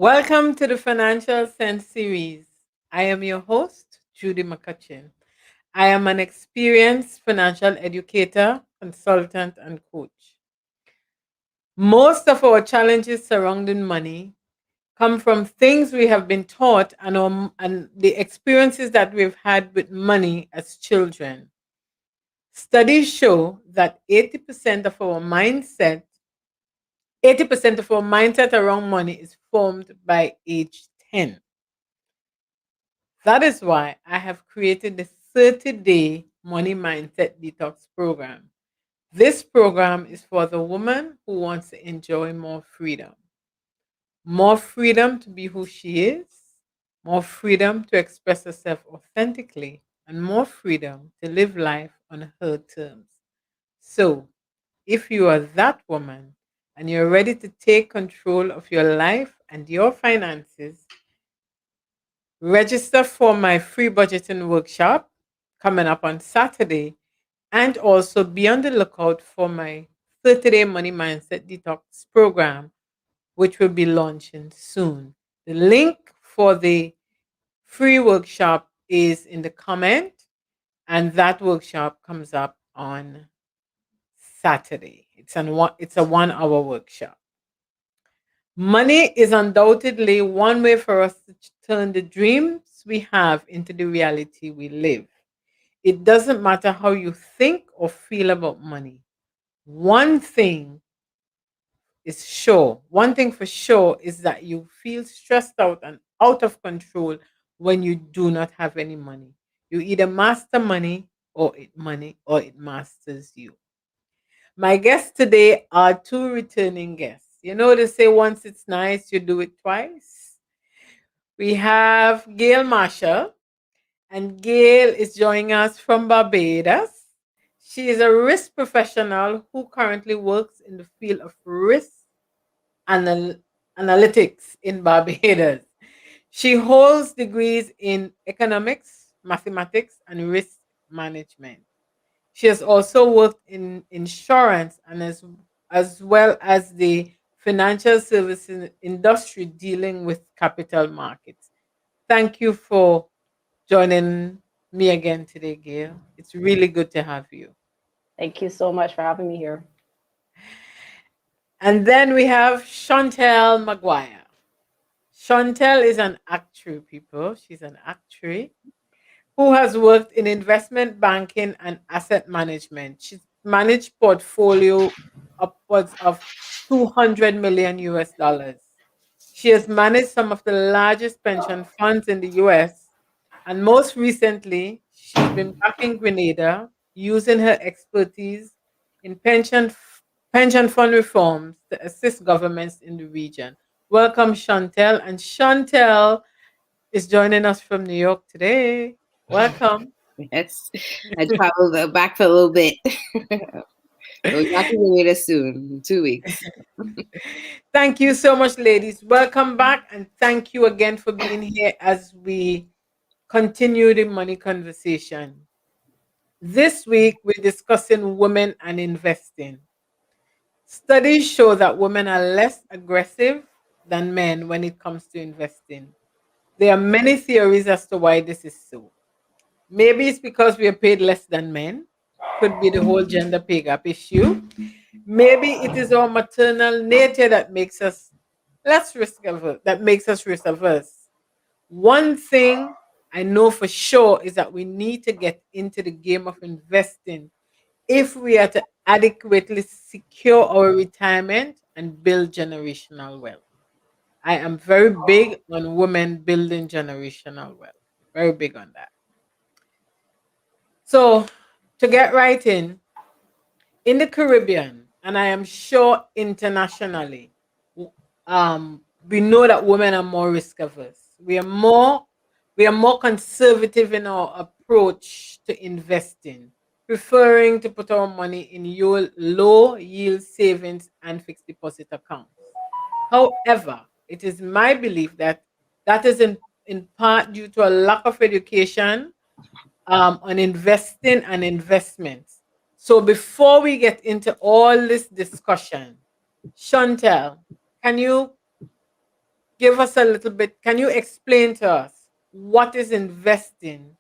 Welcome to the Financial Sense series. I am your host, Judy McCutcheon. I am an experienced financial educator, consultant, and coach. Most of our challenges surrounding money come from things we have been taught and the experiences that we've had with money as children. Studies show that 80% of our mindset around money is formed by age 10. That is why I have created the 30-day money mindset detox program. This program is for the woman who wants to enjoy more freedom to be who she is, more freedom to express herself authentically, and more freedom to live life on her terms. So, if you are that woman and you're ready to take control of your life and your finances, register for my free budgeting workshop coming up on Saturday, and also be on the lookout for my 30-day money mindset detox program, which will be launching soon. The link for the free workshop is in the comment, and that workshop comes up on Saturday. It's a 1 hour workshop. Money is undoubtedly one way for us to turn the dreams we have into the reality we live. It doesn't matter how you think or feel about money. One thing one thing for sure is that you feel stressed out and out of control when you do not have any money. You either master money or it masters you. My guests today are two returning guests. You know, they say once it's nice, you do it twice. We have Gail Marshall, and Gail is joining us from Barbados. She is a risk professional who currently works in the field of risk anal- analytics in Barbados. She holds degrees in economics, mathematics, and risk management. She has also worked in insurance and as well as the financial services industry dealing with capital markets. Thank you for joining me again today, Gail. It's really good to have you. Thank you so much for having me here. And then we have Chantel Maguire. Chantel is an actuary, people. She's an actuary who has worked in investment banking and asset management. She's managed portfolio upwards of 200 million US dollars. She has managed some of the largest pension funds in the US, and most recently, she's been back in Grenada using her expertise in pension fund reforms to assist governments in the region. Welcome, Chantel. And Chantel is joining us from New York today. Welcome. Yes, I traveled back for a little bit. We'll be back in Bermuda soon, 2 weeks. Thank you so much, ladies. Welcome back, and thank you again for being here as we continue the money conversation. This week, we're discussing women and investing. Studies show that women are less aggressive than men when it comes to investing. There are many theories as to why this is so. Maybe it's because we are paid less than men, could be the whole gender pay gap issue. Maybe it is our maternal nature that makes us less risk averse, that makes us risk averse. One thing I know for sure is that we need to get into the game of investing if we are to adequately secure our retirement and build generational wealth. I am very big on women building generational wealth. Very big on that. So, to get right in the Caribbean, and I am sure internationally, we know that women are more risk averse. We are more conservative in our approach to investing, preferring to put our money in low yield savings and fixed deposit accounts. However, it is my belief that that is in part due to a lack of education on investing and investments. So before we get into all this discussion, Chantel, can you give us a little bit? Can you explain to us what is investing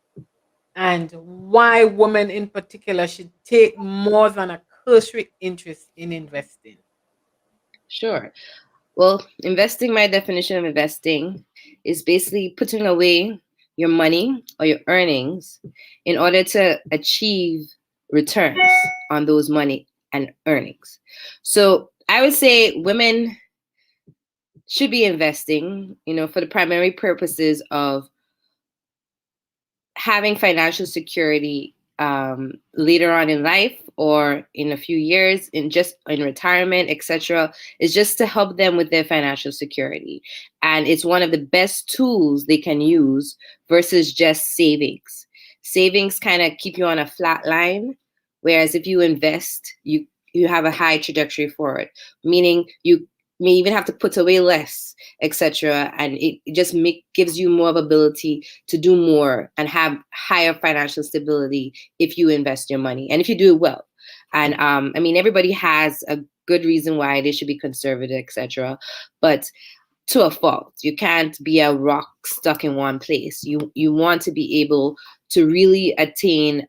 and why women in particular should take more than a cursory interest in investing? Sure. Well, investing, my definition of investing is basically putting away your money or your earnings in order to achieve returns on those money and earnings. So I would say women should be investing, for the primary purposes of having financial security later on in life or in a few years in retirement, etc., is just to help them with their financial security. And it's one of the best tools they can use versus just savings kind of keep you on a flat line, whereas if you invest, you have a high trajectory forward, meaning you may even have to put away less, etc. And it just gives you more of ability to do more and have higher financial stability if you invest your money and if you do it well. And I mean, everybody has a good reason why they should be conservative, etc. But to a fault, you can't be a rock stuck in one place. You want to be able to really attain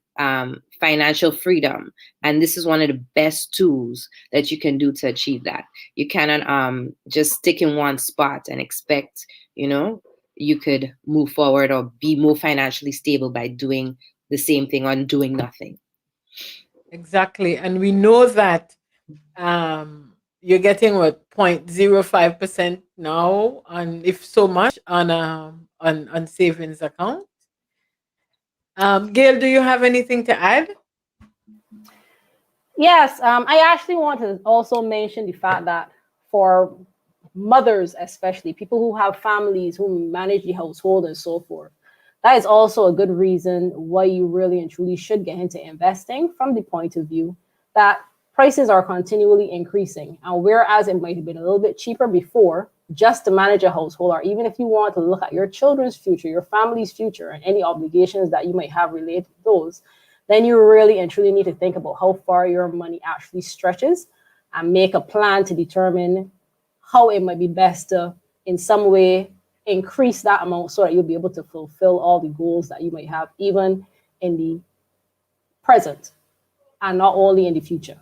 financial freedom, and this is one of the best tools that you can do to achieve that. You cannot just stick in one spot and expect you could move forward or be more financially stable by doing the same thing or doing nothing. Exactly. And we know that you're getting what 0.05% now, and if so much on savings account. Gail, do you have anything to add? Yes, I actually want to also mention the fact that for mothers, especially people who have families who manage the household and so forth, that is also a good reason why you really and truly should get into investing, from the point of view that prices are continually increasing. And whereas it might have been a little bit cheaper before just to manage a household, or even if you want to look at your children's future, your family's future, and any obligations that you might have related to those, then you really and truly need to think about how far your money actually stretches and make a plan to determine how it might be best to, in some way, increase that amount so that you'll be able to fulfill all the goals that you might have, even in the present and not only in the future.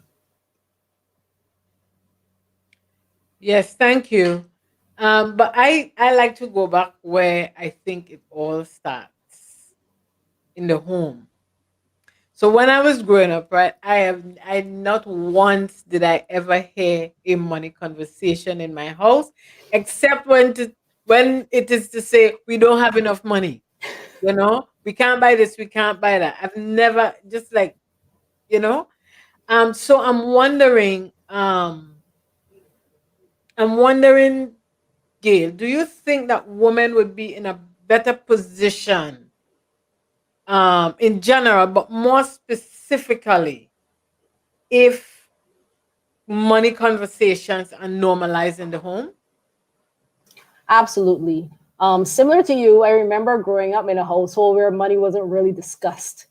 Yes, thank you. But I like to go back where I think it all starts, in the home. So when I was growing up, right, I not once did I ever hear a money conversation in my house, except when it is to say we don't have enough money. We can't buy this, we can't buy that. I've never, just like, you know. So I'm wondering, Gail, do you think that women would be in a better position, in general, but more specifically, if money conversations are normalized in the home? Absolutely. Similar to you, I remember growing up in a household where money wasn't really discussed,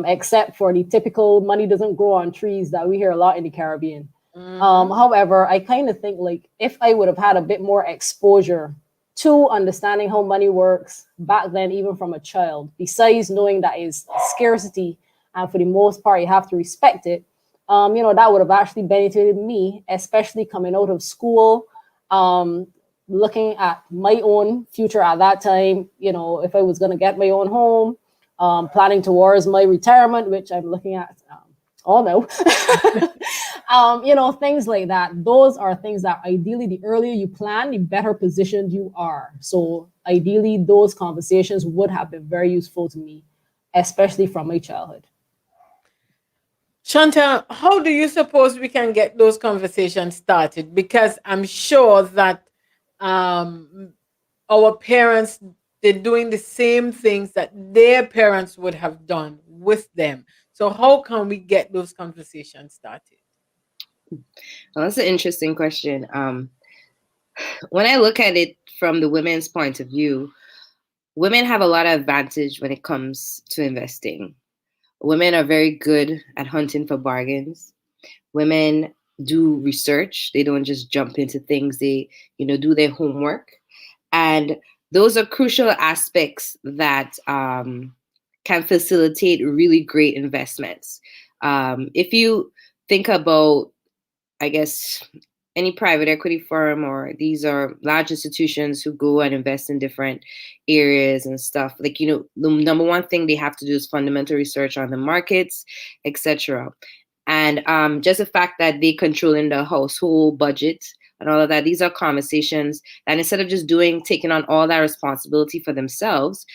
except for the typical money doesn't grow on trees that we hear a lot in the Caribbean. Hmm. However, I kind of think like if I would have had a bit more exposure to understanding how money works back then, even from a child, besides knowing that is scarcity and for the most part you have to respect it, that would have actually benefited me, especially coming out of school, um, looking at my own future at that time, if I was going to get my own home, planning towards my retirement, which I'm looking at. Oh no. Things like that. Those are things that ideally, the earlier you plan, the better positioned you are. So ideally, those conversations would have been very useful to me, especially from my childhood. Chantal, how do you suppose we can get those conversations started? Because I'm sure that, um, our parents, they're doing the same things that their parents would have done with them. So how can we get those conversations started? Well, that's an interesting question. When I look at it from the women's point of view, women have a lot of advantage when it comes to investing. Women are very good at hunting for bargains. Women do research. They don't just jump into things. They, do their homework. And those are crucial aspects that can facilitate really great investments. If you think about, I guess, any private equity firm, or these are large institutions who go and invest in different areas and stuff, like, the number one thing they have to do is fundamental research on the markets, etc. And just the fact that they control in the household budget and all of that, these are conversations that instead of just taking on all that responsibility for themselves,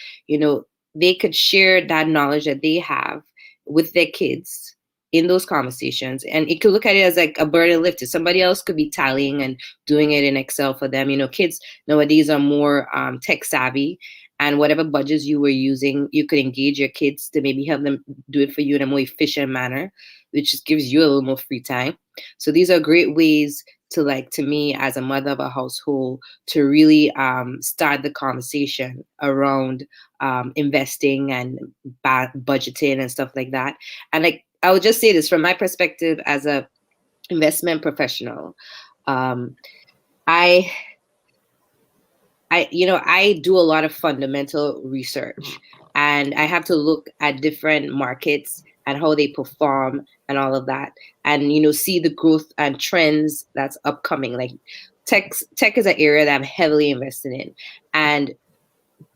they could share that knowledge that they have with their kids in those conversations. And it could look at it as like a burden lifted. Somebody else could be tallying and doing it in Excel for them. Kids nowadays are more tech savvy, and whatever budgets you were using, you could engage your kids to maybe help them do it for you in a more efficient manner, which just gives you a little more free time. So these are great ways to, like, to me as a mother of a household, to really start the conversation around investing and budgeting and stuff like that. And like, I would just say this from my perspective as a investment professional. Um, I I do a lot of fundamental research, and I have to look at different markets and how they perform and all of that, and see the growth and trends that's upcoming. Like tech is an area that I'm heavily invested in, and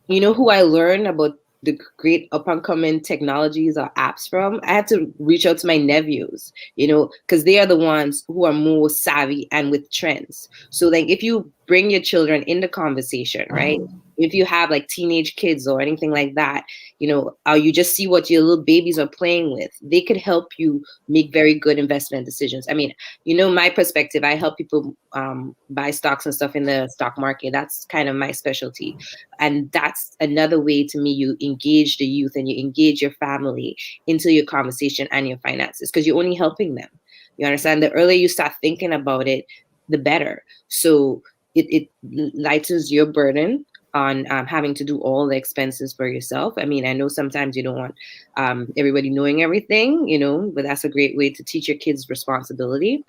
who I learn about the great up and coming technologies or apps from? I have to reach out to my nephews, because they are the ones who are more savvy and with trends. So, like, if you bring your children in the conversation, right? if you have like teenage kids or anything like that, you just see what your little babies are playing with. They could help you make very good investment decisions. I mean, my perspective, I help people buy stocks and stuff in the stock market. That's kind of my specialty. And that's another way to me, you engage the youth and you engage your family into your conversation and your finances, because you're only helping them. You understand? The earlier you start thinking about it, the better. So it lightens your burden on having to do all the expenses for yourself. I mean, I know sometimes you don't want everybody knowing everything, but that's a great way to teach your kids responsibility.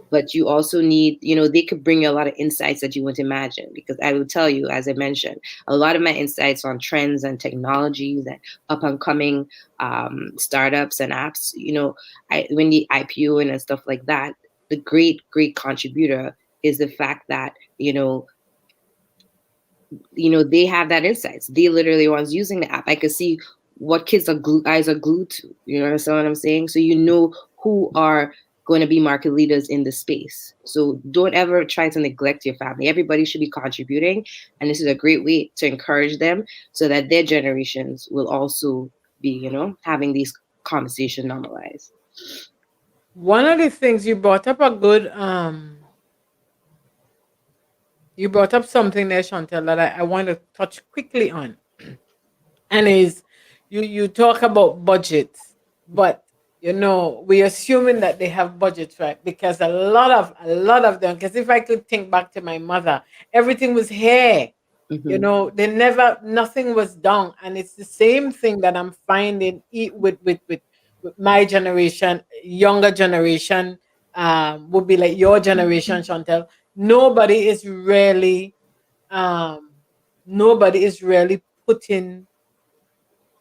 But you also need, they could bring you a lot of insights that you wouldn't imagine, because I will tell you, as I mentioned, a lot of my insights on trends and technologies and up and coming startups and apps, when the IPO and stuff like that, the great contributor is the fact that, they have that insights. They literally ones using the app. I could see what kids eyes are glued to. You understand what I'm saying? So who are going to be market leaders in the space. So don't ever try to neglect your family. Everybody should be contributing, and this is a great way to encourage them so that their generations will also be, having these conversations normalized. One of the things you brought up you brought up something there, Chantel, that I want to touch quickly on. And is you talk about budgets, but we're assuming that they have budgets, right? Because a lot of them, because if I could think back to my mother, everything was here. Mm-hmm. Nothing was done. And it's the same thing that I'm finding with my generation, younger generation, would be like your generation, Chantel. Nobody is really um nobody is really putting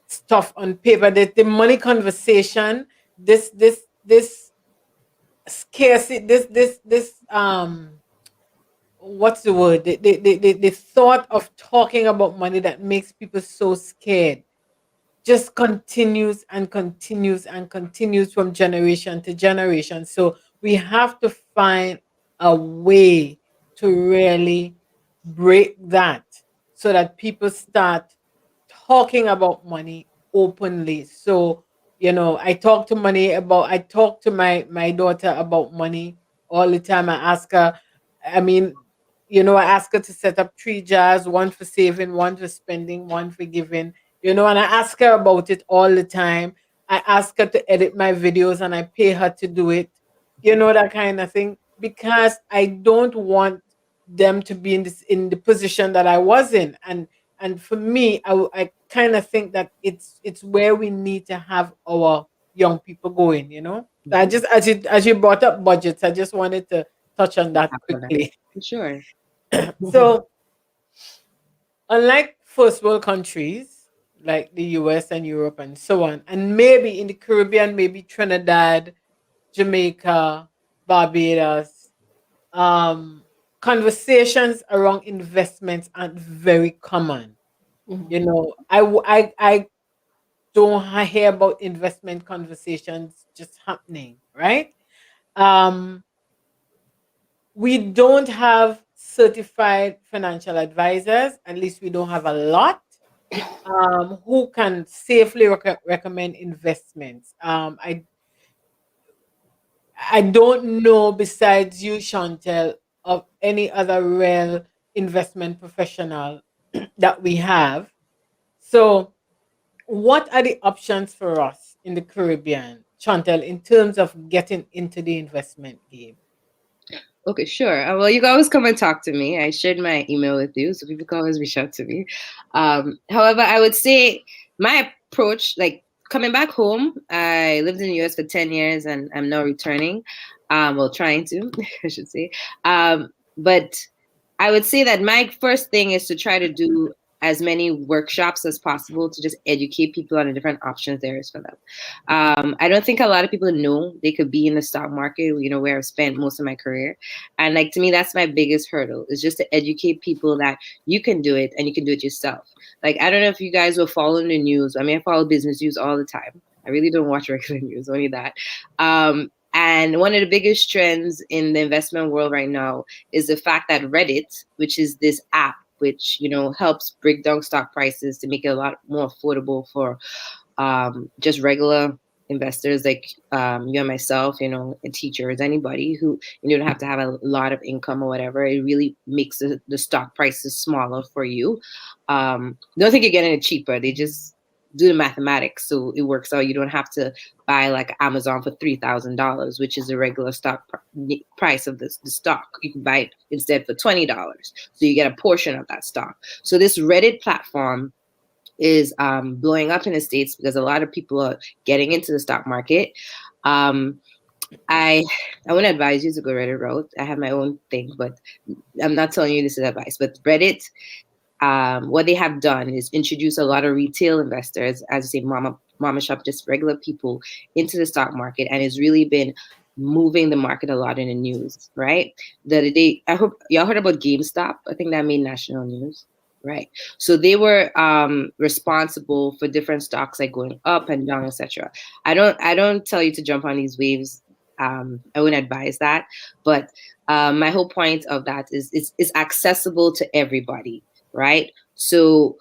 stuff on paper. The money conversation, this scarcity, this what's the word? The thought of talking about money that makes people so scared just continues and continues and continues from generation to generation. So we have to find a way to really break that so that people start talking about money openly. So, I talk to my daughter about money all the time. I ask her, I mean, I ask her to set up 3 jars, one for saving, one for spending, one for giving, and I ask her about it all the time. I ask her to edit my videos and I pay her to do it, that kind of thing, because I don't want them to be in the position that I was in. And for me, I kind of think that it's where we need to have our young people going. So I just, as you brought up budgets, I just wanted to touch on that After that. quickly. Sure. So unlike first world countries like the US and Europe and so on, and maybe in the Caribbean, maybe Trinidad, Jamaica, Barbados, um, conversations around investments aren't very common. Mhm. I don't hear about investment conversations just happening, right? Um, we don't have certified financial advisors, at least we don't have a lot, who can safely recommend investments. I don't know, besides you, Chantel, of any other real investment professional that we have. So, what are the options for us in the Caribbean, Chantel, in terms of getting into the investment game? Okay, sure. Well, you can always come and talk to me. I shared my email with you, so people can always reach out to me. However, I would say my approach, like coming back home, I lived in the US for 10 years and I'm now returning. Well, trying to, I should say. But I would say that my first thing is to try to do as many workshops as possible to just educate people on the different options there is for them. I don't think a lot of people know they could be in the stock market, where I've spent most of my career. And like to me, that's my biggest hurdle, is just to educate people that you can do it and you can do it yourself. Like, I don't know if you guys were following the news. I mean, I follow business news all the time. I really don't watch regular news, only that. And one of the biggest trends in the investment world right now is the fact that Reddit, which is this app which helps break down stock prices to make it a lot more affordable for just regular investors like you and myself, teachers, anybody who you don't have to have a lot of income or whatever. It really makes the stock prices smaller for you. Don't think you're getting it cheaper. They just do the mathematics, so it works out. You don't have to buy like Amazon for $3,000, which is the regular stock price of the stock. You can buy it instead for $20, so you get a portion of that stock. So this Reddit platform is blowing up in the States because a lot of people are getting into the stock market. I wouldn't advise you to go Reddit route. I have my own thing, but I'm not telling you this is advice. But Reddit, what they have done is introduce a lot of retail investors, as I say, mama shop, just regular people, into the stock market, and it's really been moving the market a lot in the news, right? The other day, I hope y'all heard about GameStop. I think that made national news. Right. So they were responsible for different stocks like going up and down, etc. I don't tell you to jump on these waves. I wouldn't advise that. But my whole point of that is it's accessible to everybody, right? So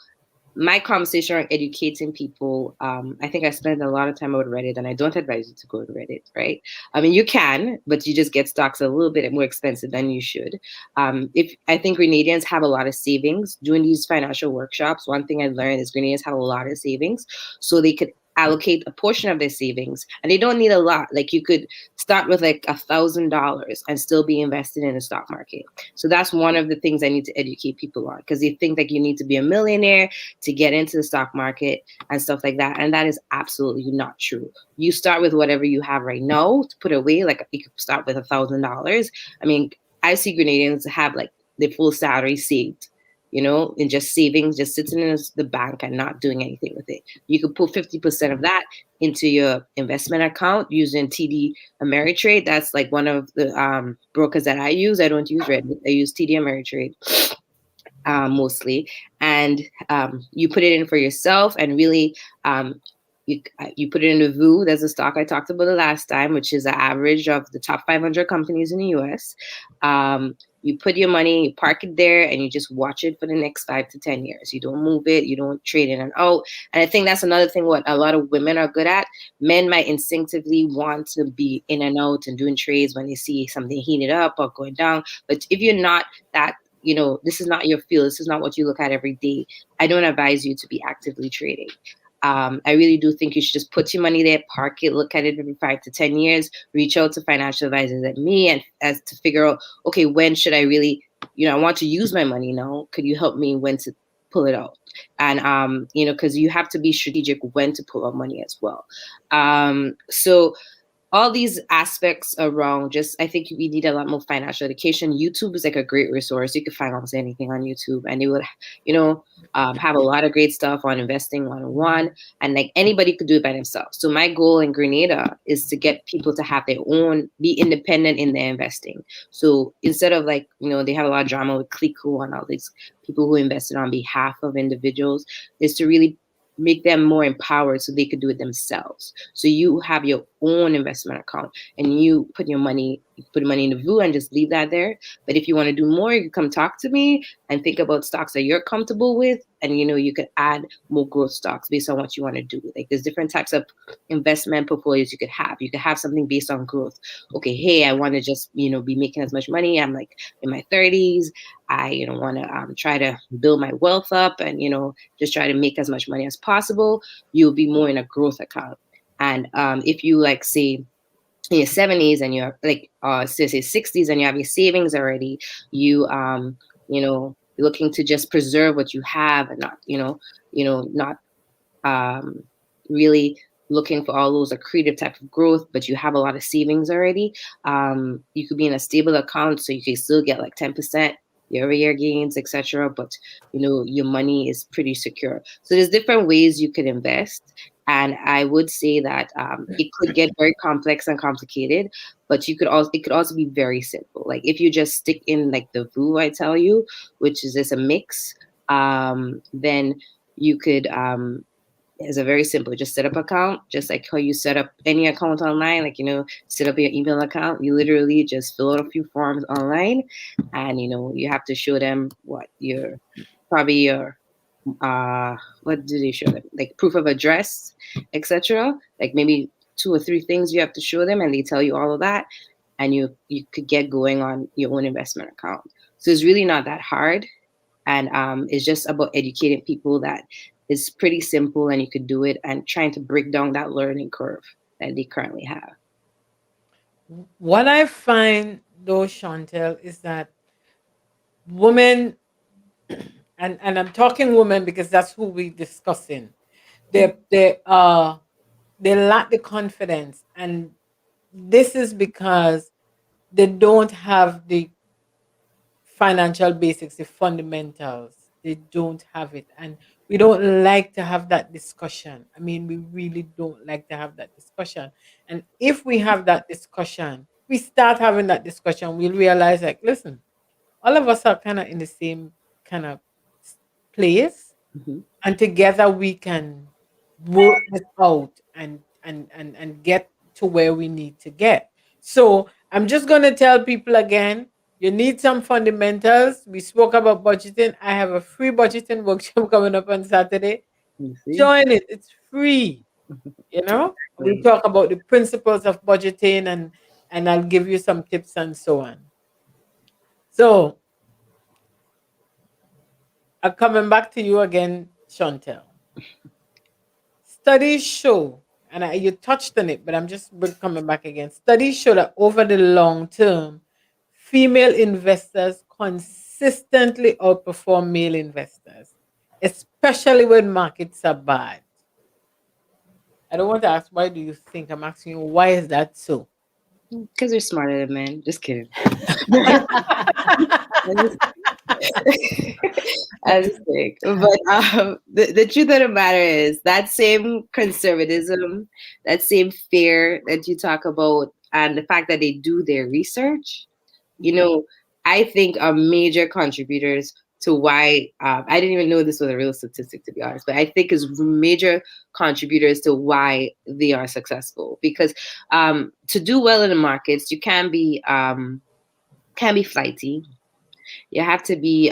my conversation on educating people, I think I spend a lot of time on Reddit, and I don't advise you to go to Reddit, right? I mean, you can, but you just get stocks a little bit more expensive than you should. If I think Grenadians have a lot of savings doing these financial workshops. One thing I learned is Grenadians have a lot of savings, so they could allocate a portion of their savings, and they don't need a lot. Like you could start with like $1,000 and still be invested in the stock market. So that's one of the things I need to educate people on, because they think like you need to be a millionaire to get into the stock market and stuff like that. And that is absolutely not true. You start with whatever you have right now to put away. Like you could start with $1,000. I mean, I see Grenadians have like their full salary saved, in just savings, just sitting in the bank and not doing anything with it. You could put 50% of that into your investment account using TD Ameritrade. That's like one of the brokers that I use. I don't use Reddit. I use TD Ameritrade. Mostly, and you put it in for yourself, and really you put it in the VU. There's a stock I talked about the last time, which is the average of the top 500 companies in the US. You put your money, you park it there, and you just watch it for the next 5 to 10 years. You don't move it, you don't trade in and out. And I think that's another thing what a lot of women are good at. Men might instinctively want to be in and out and doing trades when they see something heated up or going down. But if you're not that, this is not your field, this is not what you look at every day, I don't advise you to be actively trading. I really do think you should just put your money there, park it, look at it every 5 to 10 years, reach out to financial advisors like me, and as to figure out, okay, when should I really, I want to use my money now. Could you help me when to pull it out? And, because you have to be strategic when to pull out money as well. So all these aspects around I think we need a lot more financial education. YouTube is like a great resource. You can find almost anything on YouTube, and they would, have a lot of great stuff on investing 101, and like anybody could do it by themselves. So my goal in Grenada is to get people to have their own, be independent in their investing. So instead of like, they have a lot of drama with Clico and all these people who invested on behalf of individuals, is to really make them more empowered so they could do it themselves. So you have your own investment account, and you put money in the VU and just leave that there. But if you want to do more, you can come talk to me and think about stocks that you're comfortable with. And, you could add more growth stocks based on what you want to do. Like there's different types of investment portfolios you could have. You could have something based on growth. Okay, hey, I want to just, be making as much money. I'm like in my 30s. I, want to try to build my wealth up and, just try to make as much money as possible. You'll be more in a growth account. And if you like, say, in your 70s and you're like, say 60s and you have your savings already, you're looking to just preserve what you have and not, not really looking for all those accretive type of growth, but you have a lot of savings already. You could be in a stable account, so you can still get like 10% year-over-year gains, etc. But your money is pretty secure. So there's different ways you could invest, and I would say that it could get very complex and complicated, but it could also be very simple. Like if you just stick in like the VU, I tell you, which is just a mix, then you could It's a very simple. Just set up account, just like how you set up any account online. Like set up your email account. You literally just fill out a few forms online, and you have to show them what your probably your what do they show them? Like proof of address, etc. Like maybe two or three things you have to show them, and they tell you all of that, and you could get going on your own investment account. So it's really not that hard, and it's just about educating people that it's pretty simple and you could do it, and trying to break down that learning curve that they currently have. What I find though, Chantel, is that women, and I'm talking women because that's who we're discussing. They lack the confidence, and this is because they don't have the financial basics, the fundamentals. They don't have it. And we don't like to have that discussion. I mean, we really don't like to have that discussion. And if we have that discussion, we start having that discussion, we'll realize, like, listen, all of us are kind of in the same kind of place, Mm-hmm. and together we can work this out and get to where we need to get. So I'm just going to tell people again, you need some fundamentals. We spoke about budgeting. I have a free budgeting workshop coming up on Saturday. You see? Join it. It's free. We Exactly. talk about the principles of budgeting, and I'll give you some tips and so on. So I'm coming back to you again, Chantel. Studies show, and you touched on it, but I'm just coming back again. Studies show that over the long term, female investors consistently outperform male investors, especially when markets are bad. I don't want to ask why do you think. I'm asking you, why is that so? Because they're smarter than men. Just kidding. I just think, but the truth of the matter is that same conservatism, that same fear that you talk about, and the fact that they do their research, you know, I think are major contributors to why I didn't even know this was a real statistic, to be honest, but I think is major contributors to why they are successful. Because to do well in the markets, you can be flighty. You have to be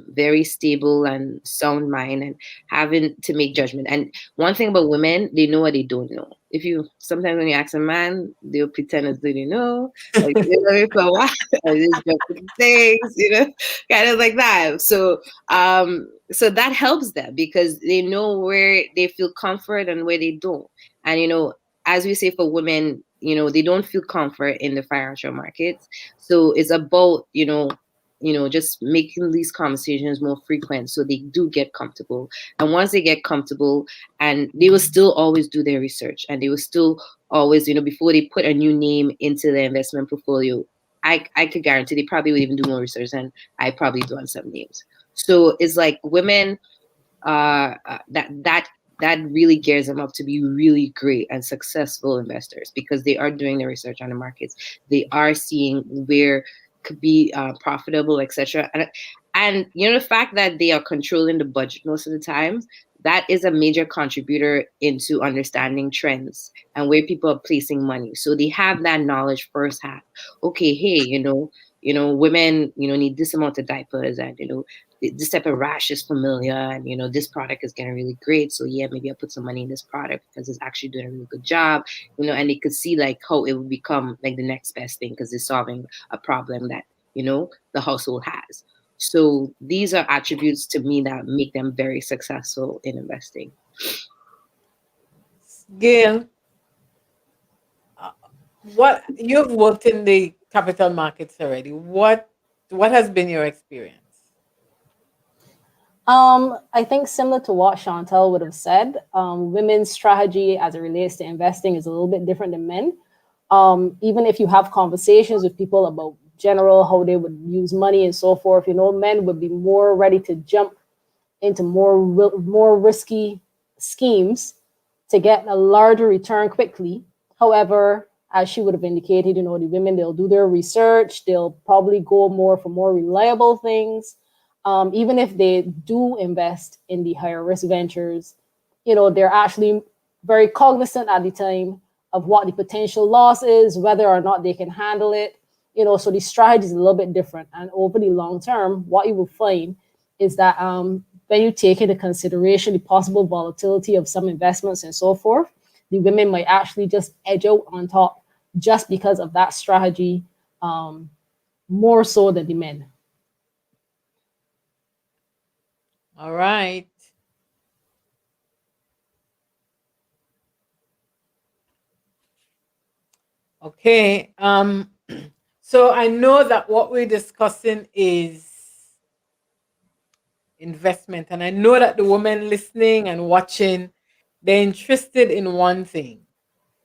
very stable and sound mind, and having to make judgment. And one thing about women, they know what they don't know. If you sometimes when you ask a man, they'll pretend as though they know, like they know it for a while, and just jump into things, kind of like that. So that helps them because they know where they feel comfort and where they don't. And as we say for women, they don't feel comfort in the financial markets. So it's about just making these conversations more frequent so they do get comfortable. And once they get comfortable, and they will still always do their research, and they will still always, before they put a new name into their investment portfolio, I could guarantee they probably would even do more research than I probably do on some names. So it's like women, that really gears them up to be really great and successful investors because they are doing their research on the markets. They are seeing where could be profitable, etc. And the fact that they are controlling the budget most of the time, that is a major contributor into understanding trends and where people are placing money. So they have that knowledge firsthand. Okay, hey, women, need this amount of diapers, and this type of rash is familiar, and this product is getting really great, so yeah, maybe I'll put some money in this product because it's actually doing a really good job. And they could see like how it would become like the next best thing because it's solving a problem that the household has. So these are attributes to me that make them very successful in investing. Gail, what you've worked in the capital markets already. What has been your experience? I think similar to what Chantel would have said, women's strategy as it relates to investing is a little bit different than men. Even if you have conversations with people about general how they would use money and so forth, men would be more ready to jump into more risky schemes to get a larger return quickly. However, as she would have indicated, the women, they'll do their research, they'll probably go more for more reliable things. Even if they do invest in the higher risk ventures, they're actually very cognizant at the time of what the potential loss is, whether or not they can handle it. So the strategy is a little bit different. And over the long term, what you will find is that when you take into consideration the possible volatility of some investments and so forth, the women might actually just edge out on top just because of that strategy, more so than the men. All right. Okay. So I know that what we're discussing is investment, and I know that the women listening and watching, they're interested in one thing.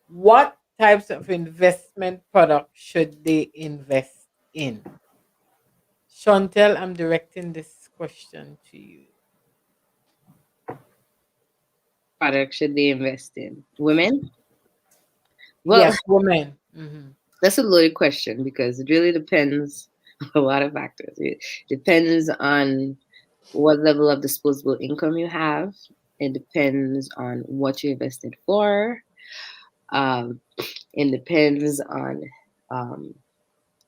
What types of investment products should they invest in? Chantel, I'm directing this question to you. Product should they invest in? Women? Well, Yes, women. Mhm. that's a loaded question because it really depends on a lot of factors. It depends on what level of disposable income you have. It depends on what you invested for. Um, it depends on um,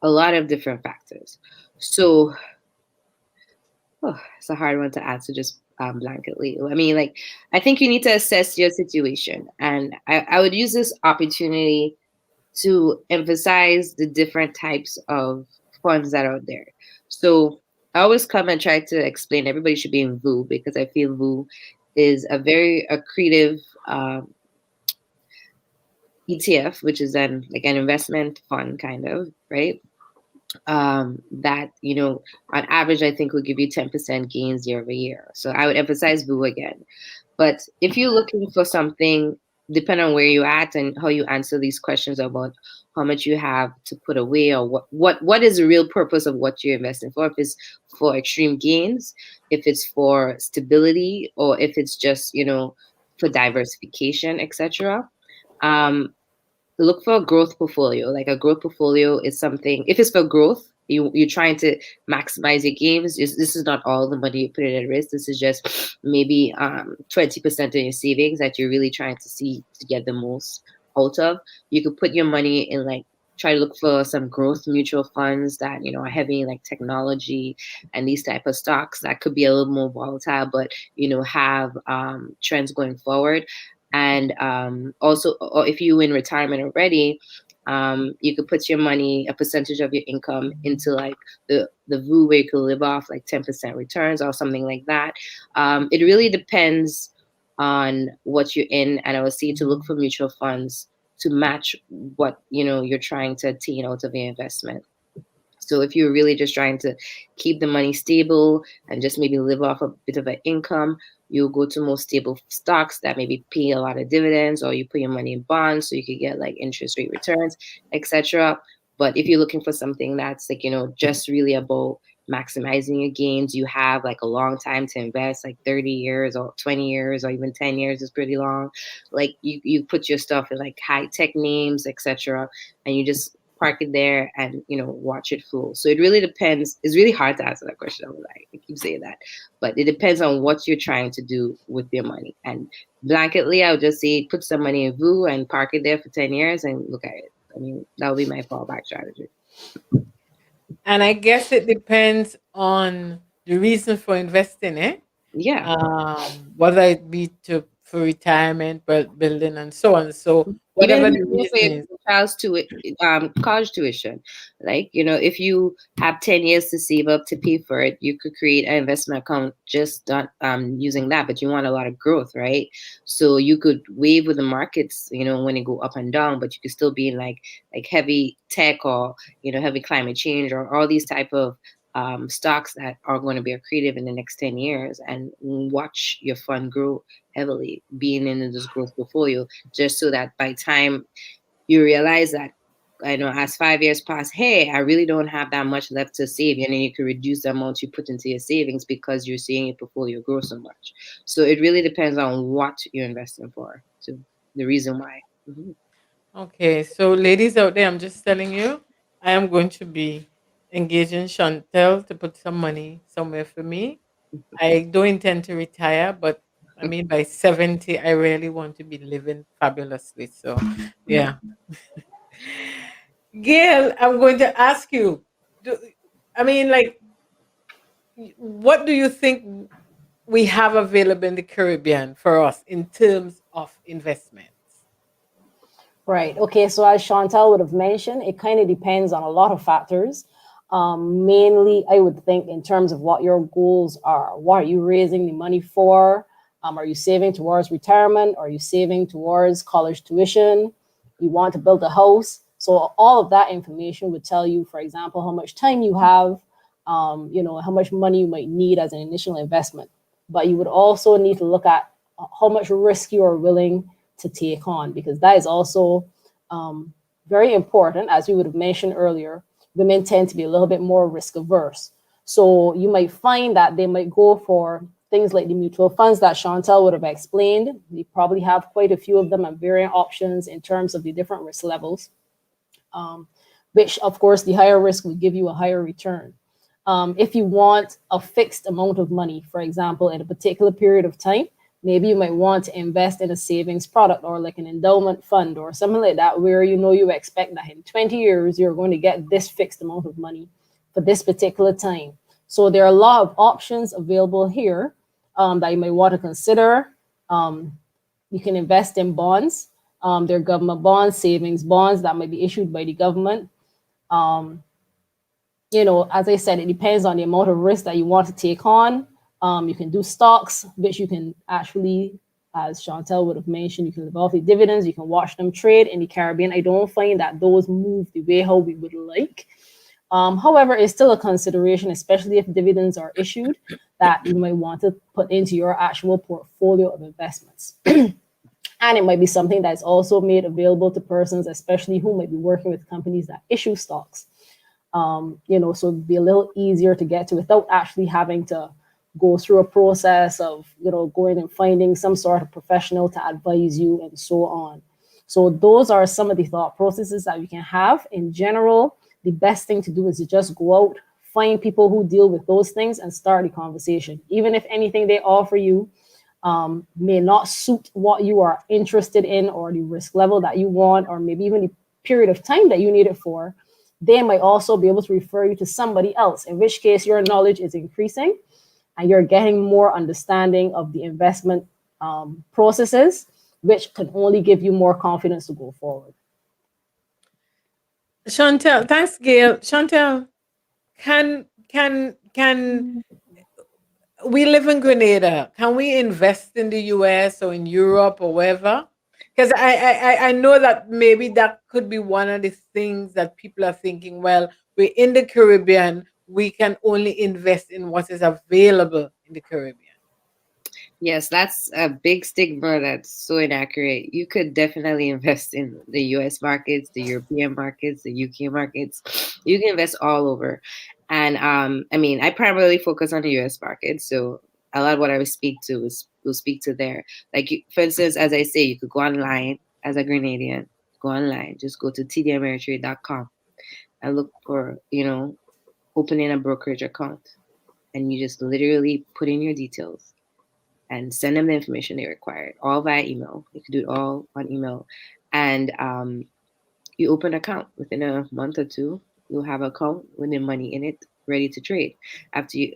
a lot of different factors. So, it's a hard one to answer just blanketly. I mean, like, I think you need to assess your situation. And I would use this opportunity to emphasize the different types of funds that are out there. So I always come and try to explain everybody should be in VU because I feel VU is a very accretive ETF, which is then like an investment fund kind of, right? That, on average, I think will give you 10% gains year over year. So I would emphasize VU again. But if you're looking for something, depending on where you're at and how you answer these questions about how much you have to put away or what is the real purpose of what you're investing for, if it's for extreme gains, if it's for stability, or if it's just, for diversification, etc. Um, Look for a growth portfolio. Like a growth portfolio is something, if it's for growth, you're trying to maximize your gains. This is not all the money you put it at risk. This is just maybe 20% of your savings that you're really trying to see to get the most out of. You could put your money in, like, try to look for some growth mutual funds that are heavy in like technology and these type of stocks that could be a little more volatile, but have trends going forward. And also, or if you're in retirement already, you could put your money, a percentage of your income, into like the VU where you could live off like 10% returns or something like that. It really depends on what you're in, and I would say to look for mutual funds to match what you're trying to attain out of your investment. So if you're really just trying to keep the money stable and just maybe live off a bit of an income, you'll go to more stable stocks that maybe pay a lot of dividends, or you put your money in bonds so you could get like interest rate returns, etc. But if you're looking for something that's like, just really about maximizing your gains, you have like a long time to invest, like 30 years or 20 years or even 10 years is pretty long. Like you put your stuff in like high tech names, etc. And you just park it there and watch it flow. So it really depends. It's really hard to answer that question. I keep saying that, but it depends on what you're trying to do with your money. And blanketly, I would just say put some money in VU and park it there for 10 years and look at it. I mean, that would be my fallback strategy. And I guess it depends on the reason for investing, eh? Yeah. Whether it be to for retirement, but building and so on. So Even whatever if the you reason pay for is, your child's college tuition, like if you have 10 years to save up to pay for it, you could create an investment account just using that. But you want a lot of growth, right? So you could wave with the markets, when they go up and down, but you could still be in like heavy tech or heavy climate change or all these type of stocks that are going to be accretive in the next 10 years, and watch your fund grow heavily, being in this growth portfolio, just so that by time you realize that, I know, as 5 years pass, hey, I really don't have that much left to save, and then you can reduce the amount you put into your savings because you're seeing your portfolio grow so much. So it really depends on what you're investing for, so the reason why. okay. So ladies out there, I'm just telling you, I am going to be engaging Chantel to put some money somewhere for me. I don't intend to retire, but I mean, by 70, I really want to be living fabulously. So, yeah. Gail, I'm going to ask you, do, I mean, like, what do you think we have available in the Caribbean for us in terms of investments? Right. Okay. So as Chantal would have mentioned, it kind of depends on a lot of factors. Mainly, I would think in terms of what your goals are. What are you raising the money for? Are you saving towards retirement? Are you saving towards college tuition? You want to build a house? So all of that information would tell you, for example, how much time you have, how much money you might need as an initial investment. But you would also need to look at how much risk you are willing to take on, because that is also um, very important. As we would have mentioned earlier, women tend to be a little bit more risk averse. So you might find that they might go for things like the mutual funds that Chantal would have explained. We probably have quite a few of them and varying options in terms of the different risk levels, um, which, of course, the higher risk will give you a higher return. If you want a fixed amount of money, for example, in a particular period of time, maybe you might want to invest in a savings product or like an endowment fund or something like that, where you expect that in 20 years you're going to get this fixed amount of money for this particular time. So there are a lot of options available here that you may want to consider. Um, you can invest in bonds. There are government bonds, savings bonds that might be issued by the government. Um, as I said, it depends on the amount of risk that you want to take on. You can do stocks, which you can actually, as Chantel would have mentioned, you can live off the dividends, you can watch them trade in the Caribbean. I don't find that those move the way how we would like. However, it's still a consideration, especially if dividends are issued, that you might want to put into your actual portfolio of investments. And it might be something that's also made available to persons, especially who might be working with companies that issue stocks. So it'd be a little easier to get to without actually having to go through a process of, going and finding some sort of professional to advise you and so on. So those are some of the thought processes that we can have. In general, the best thing to do is to just go out, find people who deal with those things and start the conversation. Even if anything they offer you may not suit what you are interested in or the risk level that you want, or maybe even the period of time that you need it for, they might also be able to refer you to somebody else, in which case your knowledge is increasing and you're getting more understanding of the investment processes, which can only give you more confidence to go forward. Chantel, thanks, Gail. Chantel, can we live in Grenada? Can we invest in the US or in Europe or wherever? Because I know that maybe that could be one of the things that people are thinking. Well, we're in the Caribbean, we can only invest in what is available in the Caribbean. Yes, that's a big stigma that's so inaccurate. You could definitely invest in the US markets, the European markets, the UK markets. You can invest all over. And I mean, I primarily focus on the US market. So a lot of what I will speak to there. Like, for instance, as I say, you could go online as a Grenadian, go online, just go to tdameritrade.com and look for, opening a brokerage account. And you just literally put in your details and send them the information they require, all via email. You can do it all on email. And you open an account within a month or two. You'll have an account with the money in it, ready to trade.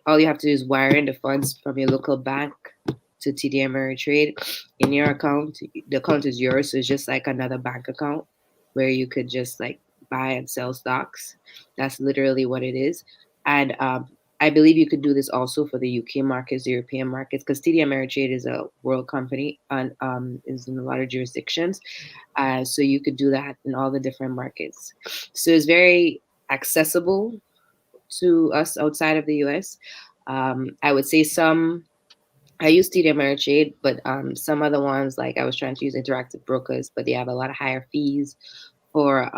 All you have to do is wire in the funds from your local bank to TD Ameritrade in your account. The account is yours, so it's just like another bank account where you could just like buy and sell stocks. That's literally what it is. And I believe you could do this also for the UK markets, the European markets, because TD Ameritrade is a world company and is in a lot of jurisdictions. So you could do that in all the different markets. So it's very accessible to us outside of the US. I would say I use TD Ameritrade, but some other ones, like I was trying to use Interactive Brokers, but they have a lot of higher fees for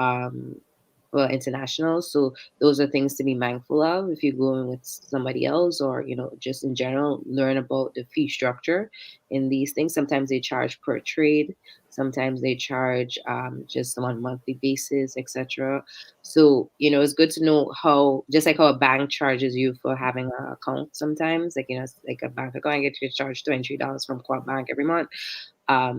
international. So those are things to be mindful of if you're going with somebody else, or just in general, learn about the fee structure in these things. Sometimes they charge per trade. Sometimes they charge just on a monthly basis, etc. So, it's good to know how, just like how a bank charges you for having an account sometimes, like, it's like a bank account, I get you charged $23 from Quad Bank every month.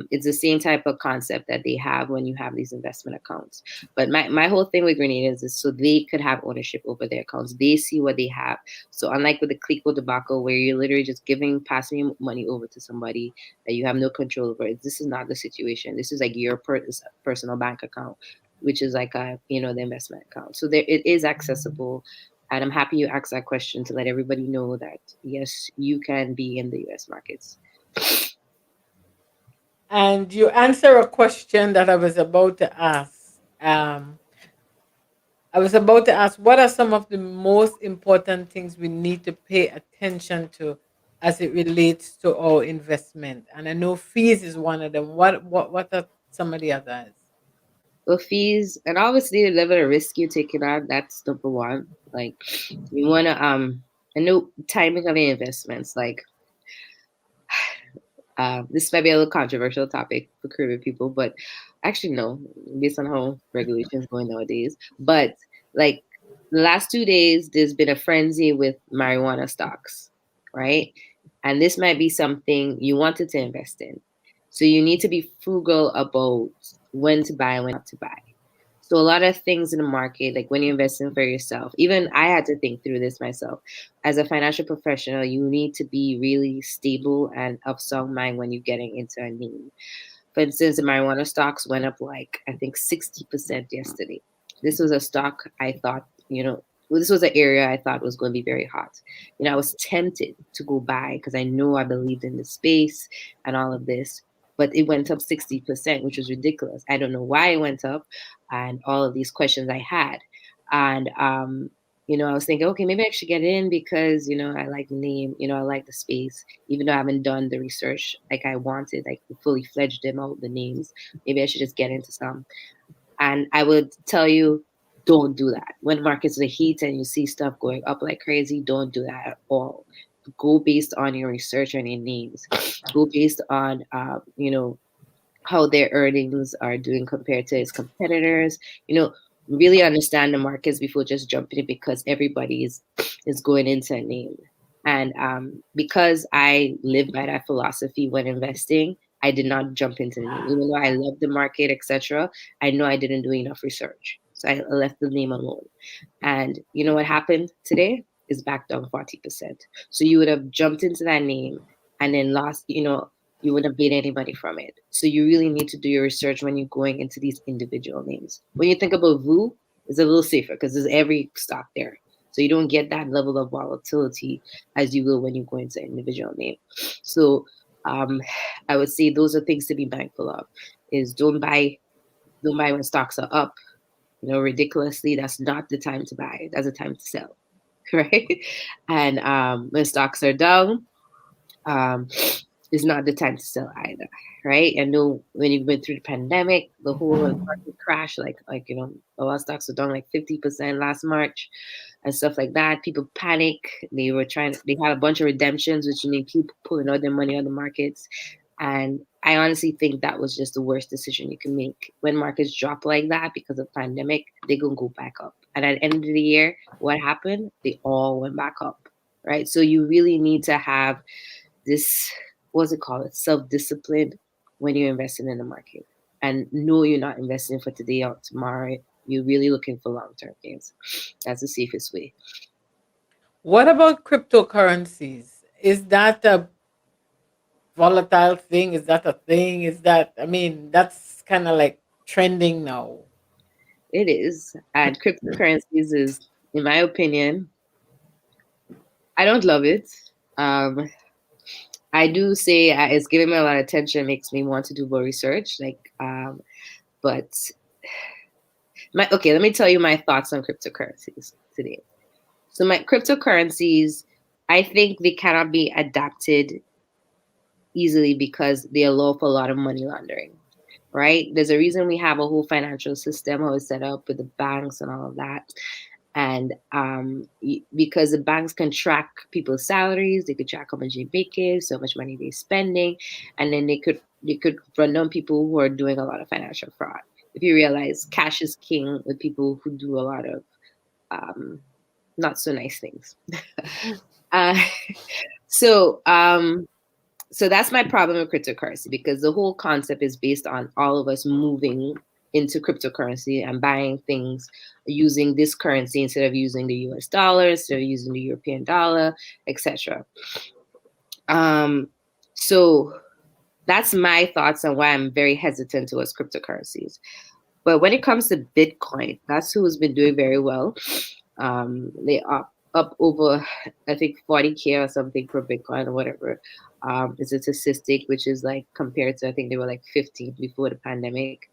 It's the same type of concept that they have when you have these investment accounts. But my whole thing with Grenadians is so they could have ownership over their accounts. They see what they have. So unlike with the Clico debacle, where you're literally just passing your money over to somebody that you have no control over, this is not the situation. This is like your personal bank account, which is like the investment account. So there it is accessible. And I'm happy you asked that question to let everybody know that yes, you can be in the US markets. And you answer a question that I was about to ask. I was about to ask, what are some of the most important things we need to pay attention to as it relates to our investment? And I know fees is one of them. What are some of the others? Well, fees and obviously the level of risk you're taking on, that's number one. Like you wanna I know timing of your investments, like this might be a little controversial topic for Caribbean people, but actually no, based on how regulations going nowadays. But like the last 2 days, there's been a frenzy with marijuana stocks, right? And this might be something you wanted to invest in. So you need to be frugal about when to buy and when not to buy. So a lot of things in the market, like when you're investing for yourself, even I had to think through this myself. As a financial professional, you need to be really stable and of sound mind when you're getting into a name. For instance, the marijuana stocks went up like I think 60% yesterday. This was a stock I thought, this was an area I thought was going to be very hot. I was tempted to go buy because I know I believed in the space and all of this, but it went up 60%, which was ridiculous. I don't know why it went up and all of these questions I had. And I was thinking, okay, maybe I should get in because, I like the name, I like the space, even though I haven't done the research like I wanted, like fully fledged them out, the names. Maybe I should just get into some. And I would tell you, don't do that. When markets are heat and you see stuff going up like crazy, don't do that at all. Go based on your research and your names. Go based on, how their earnings are doing compared to its competitors. Really understand the markets before just jumping in because everybody is going into a name. And because I live by that philosophy when investing, I did not jump into the name. Even though I love the market, etc., I know I didn't do enough research. So I left the name alone. And you know what happened today? Is back down 40%. So you would have jumped into that name and then lost, you wouldn't have made any money from it. So you really need to do your research when you're going into these individual names. When you think about VU, it's a little safer because there's every stock there. So you don't get that level of volatility as you will when you go into individual name. So I would say those are things to be mindful of. Is don't buy when stocks are up, ridiculously. That's not the time to buy. That's the time to sell, right? And when stocks are down, um, is not the time to sell either, right? I know when you went through the pandemic, the whole market crashed, like a lot of stocks were down like 50% last March and stuff like that. People panic. They had a bunch of redemptions, which mean people pulling all their money on the markets. And I honestly think that was just the worst decision you can make. When markets drop like that because of pandemic, they're gonna go back up. And at the end of the year, what happened? They all went back up, right? So you really need to have this, what's it called? Self-discipline when you're investing in the market. And know you're not investing for today or tomorrow. You're really looking for long-term gains. That's the safest way. What about cryptocurrencies? Is that a volatile thing? Is that a thing? Is that, I mean, that's kind of like trending now. It is. And cryptocurrencies is, in my opinion, I don't love it. Um, I do say it's giving me a lot of attention, makes me want to do more research. But let me tell you my thoughts on cryptocurrencies today. So my cryptocurrencies, I think they cannot be adapted easily because they allow for a lot of money laundering, right? There's a reason we have a whole financial system how it's set up with the banks and all of that. And because the banks can track people's salaries, they could track how much they make, so much money they're spending, and then they could you could run down people who are doing a lot of financial fraud. If you realize cash is king with people who do a lot of not so nice things. uh, so so that's my problem with cryptocurrency, because the whole concept is based on all of us moving into cryptocurrency and buying things using this currency instead of using the US dollar, instead of using the European dollar, etc. So that's my thoughts on why I'm very hesitant towards cryptocurrencies. But when it comes to Bitcoin, that's who has been doing very well. They are up over, I think, 40K or something per Bitcoin or whatever. It's a statistic which is like compared to, I think they were like 15 before the pandemic.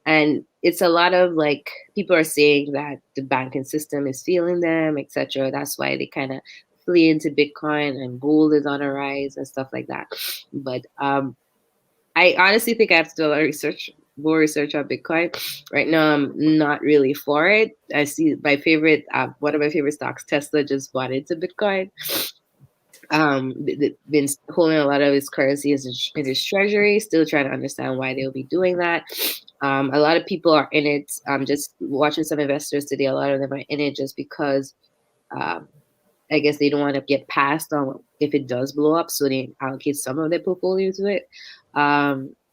And it's a lot of like people are saying that the banking system is failing them, etc. That's why they kind of flee into Bitcoin, and gold is on a rise and stuff like that. But I honestly think I have to do a lot of more research on Bitcoin. Right now, I'm not really for it. I see my favorite, one of my favorite stocks, Tesla, just bought into Bitcoin. Been holding a lot of his currency in his treasury, still trying to understand why they'll be doing that. A lot of people are in it. Just watching some investors today, a lot of them are in it just because I guess they don't want to get passed on if it does blow up, so they allocate some of their portfolio to it.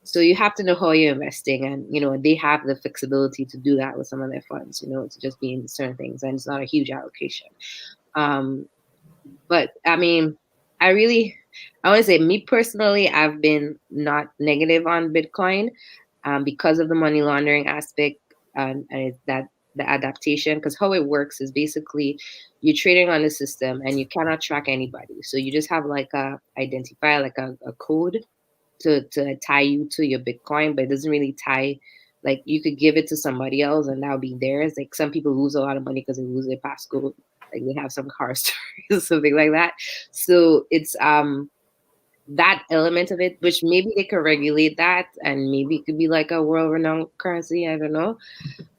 So you have to know how you're investing, and they have the flexibility to do that with some of their funds. To just be in certain things, and it's not a huge allocation. But I mean, I want to say, me personally, I've been not negative on Bitcoin because of the money laundering aspect, and that the adaptation, because how it works is basically you're trading on the system and you cannot track anybody. So you just have like a identifier, like a code to tie you to your Bitcoin, but it doesn't really tie. Like you could give it to somebody else and that'll be theirs. Like some people lose a lot of money because they lose their passcode. Like they have some car stories or something like that. So it's that element of it, which maybe they could regulate that, and maybe it could be like a world renowned currency. I don't know,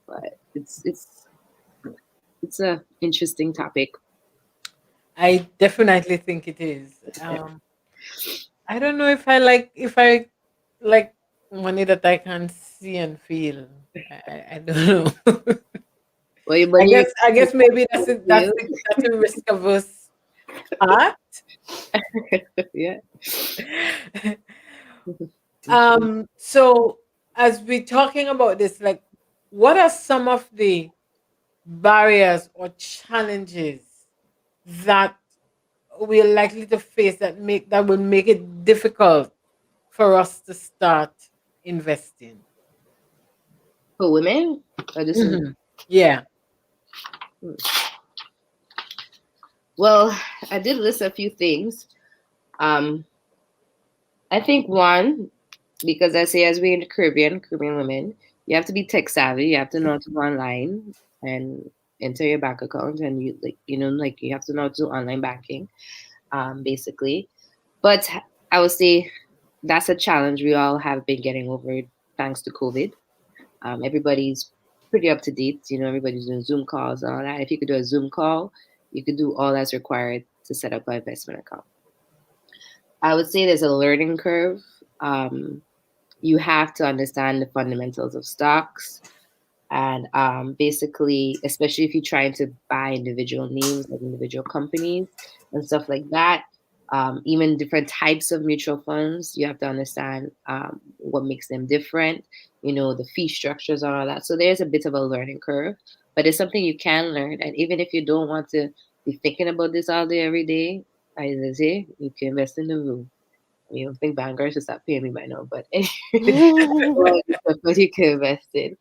but it's a interesting topic. I definitely think it is. I don't know if I like money that I can see and feel. I don't know. Well, your I guess maybe that's a risk averse part. yeah. So as we're talking about this, like, what are some of the barriers or challenges that we're likely to face that will make it difficult for us to start investing? For women, or this is Yeah. well, I did list a few things. I think one, because I say as we're in the Caribbean women, you have to be tech savvy. You have to know how to go online and enter your bank account, and you you have to know how to do online banking, basically. But I would say that's a challenge we all have been getting over thanks to COVID. Everybody's pretty up to date. Everybody's doing Zoom calls and all that. If you could do a Zoom call, you could do all that's required to set up an investment account. I would say there's a learning curve. You have to understand the fundamentals of stocks, and basically, especially if you're trying to buy individual names, like individual companies and stuff like that. Even different types of mutual funds, you have to understand what makes them different, the fee structures and all that. So there's a bit of a learning curve, but it's something you can learn. And even if you don't want to be thinking about this all day, every day, as I say, you can invest in the room. I don't think Vanguard should stop paying me by now, but anyway, what you can invest in.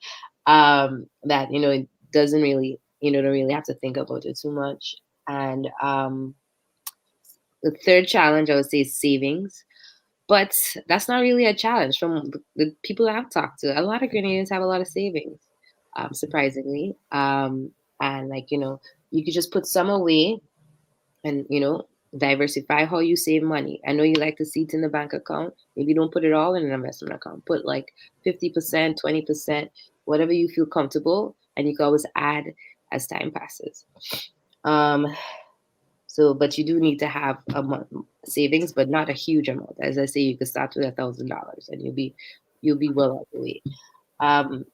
That, it doesn't really, don't really have to think about it too much. And the third challenge I would say is savings. But that's not really a challenge from the people I've talked to. A lot of Grenadians have a lot of savings, surprisingly. And like, you could just put some away and, diversify how you save money. I know you like to see it in the bank account. Maybe don't put it all in an investment account. Put like 50%, 20%, whatever you feel comfortable. And you can always add as time passes. So, but you do need to have a month savings, but not a huge amount. As I say, you could start with $1,000 and you'll be well on the way. Um,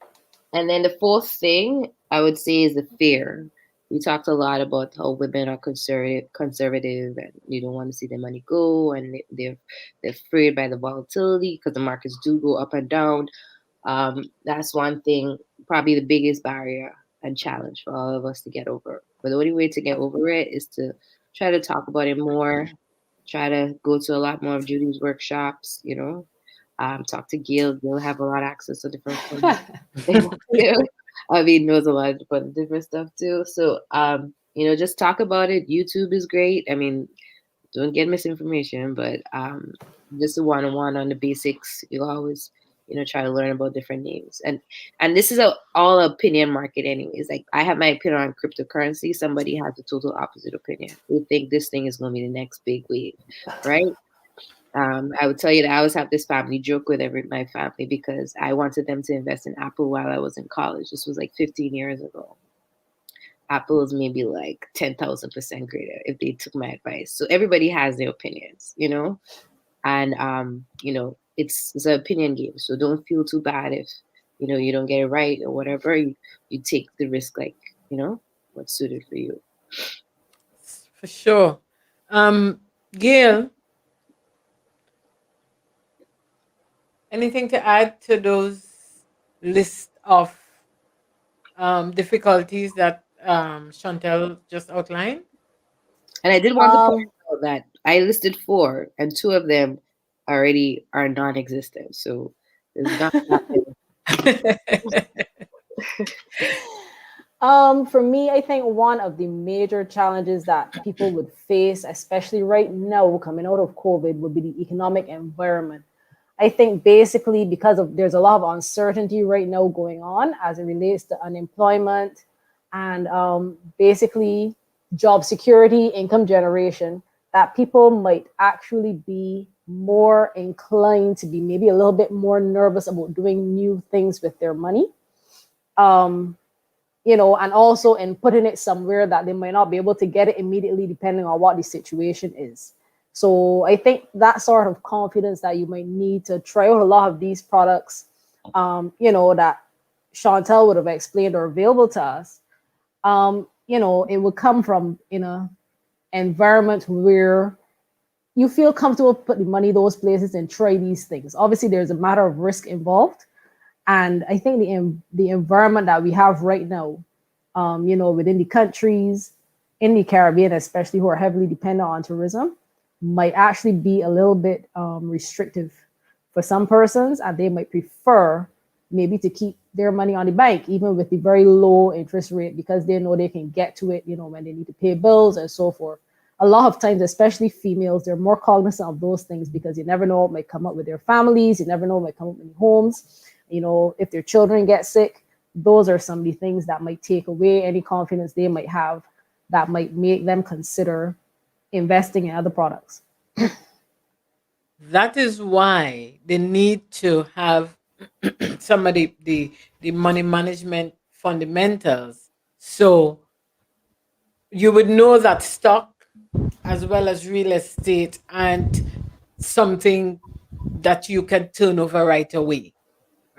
and then the fourth thing I would say is the fear. We talked a lot about how women are conservative, and you don't want to see their money go, and they're afraid by the volatility because the markets do go up and down. That's one thing, probably the biggest barrier and challenge for all of us to get over. But the only way to get over it is to try to talk about it more, try to go to a lot more of Judy's workshops, talk to Gail. Gail have a lot of access to different funds. I mean, knows a lot of different stuff too. So, just talk about it. YouTube is great. I mean, don't get misinformation, but just a one-on-one on the basics. You'll always, try to learn about different names. And this is all opinion market anyways. Like, I have my opinion on cryptocurrency. Somebody has a total opposite opinion. They think this thing is going to be the next big wave, right? I would tell you that I always have this family joke with my family because I wanted them to invest in Apple while I was in college. This was like 15 years ago. Apple is maybe like 10,000% greater if they took my advice. So everybody has their opinions, and it's an opinion game. So don't feel too bad if you don't get it right or whatever. You take the risk, like what's suited for you. For sure. Gail, anything to add to those list of difficulties that Chantel just outlined? And I did want to point Um, out that I listed 4, and 2 of them already are non-existent. So there's not for me, I think one of the major challenges that people would face, especially right now coming out of COVID, would be the economic environment. I think basically because of there's a lot of uncertainty right now going on as it relates to unemployment and basically job security, income generation, that people might actually be more inclined to be maybe a little bit more nervous about doing new things with their money. Um, and also in putting it somewhere that they might not be able to get it immediately, depending on what the situation is. So I think that sort of confidence that you might need to try out a lot of these products, that Chantel would have explained are available to us, it would come from in a environment where you feel comfortable putting money those places and try these things. Obviously, there's a matter of risk involved, and I think the environment that we have right now, within the countries in the Caribbean, especially who are heavily dependent on tourism, might actually be a little bit restrictive for some persons, and they might prefer maybe to keep their money on the bank, even with the very low interest rate, because they know they can get to it, when they need to pay bills and so forth. A lot of times, especially females, they're more cognizant of those things because you never know what might come up with their families. You never know what might come up in homes. If their children get sick, those are some of the things that might take away any confidence they might have, that might make them consider investing in other products. That is why they need to have some of the money management fundamentals. So you would know that stock as well as real estate and something that you can turn over right away,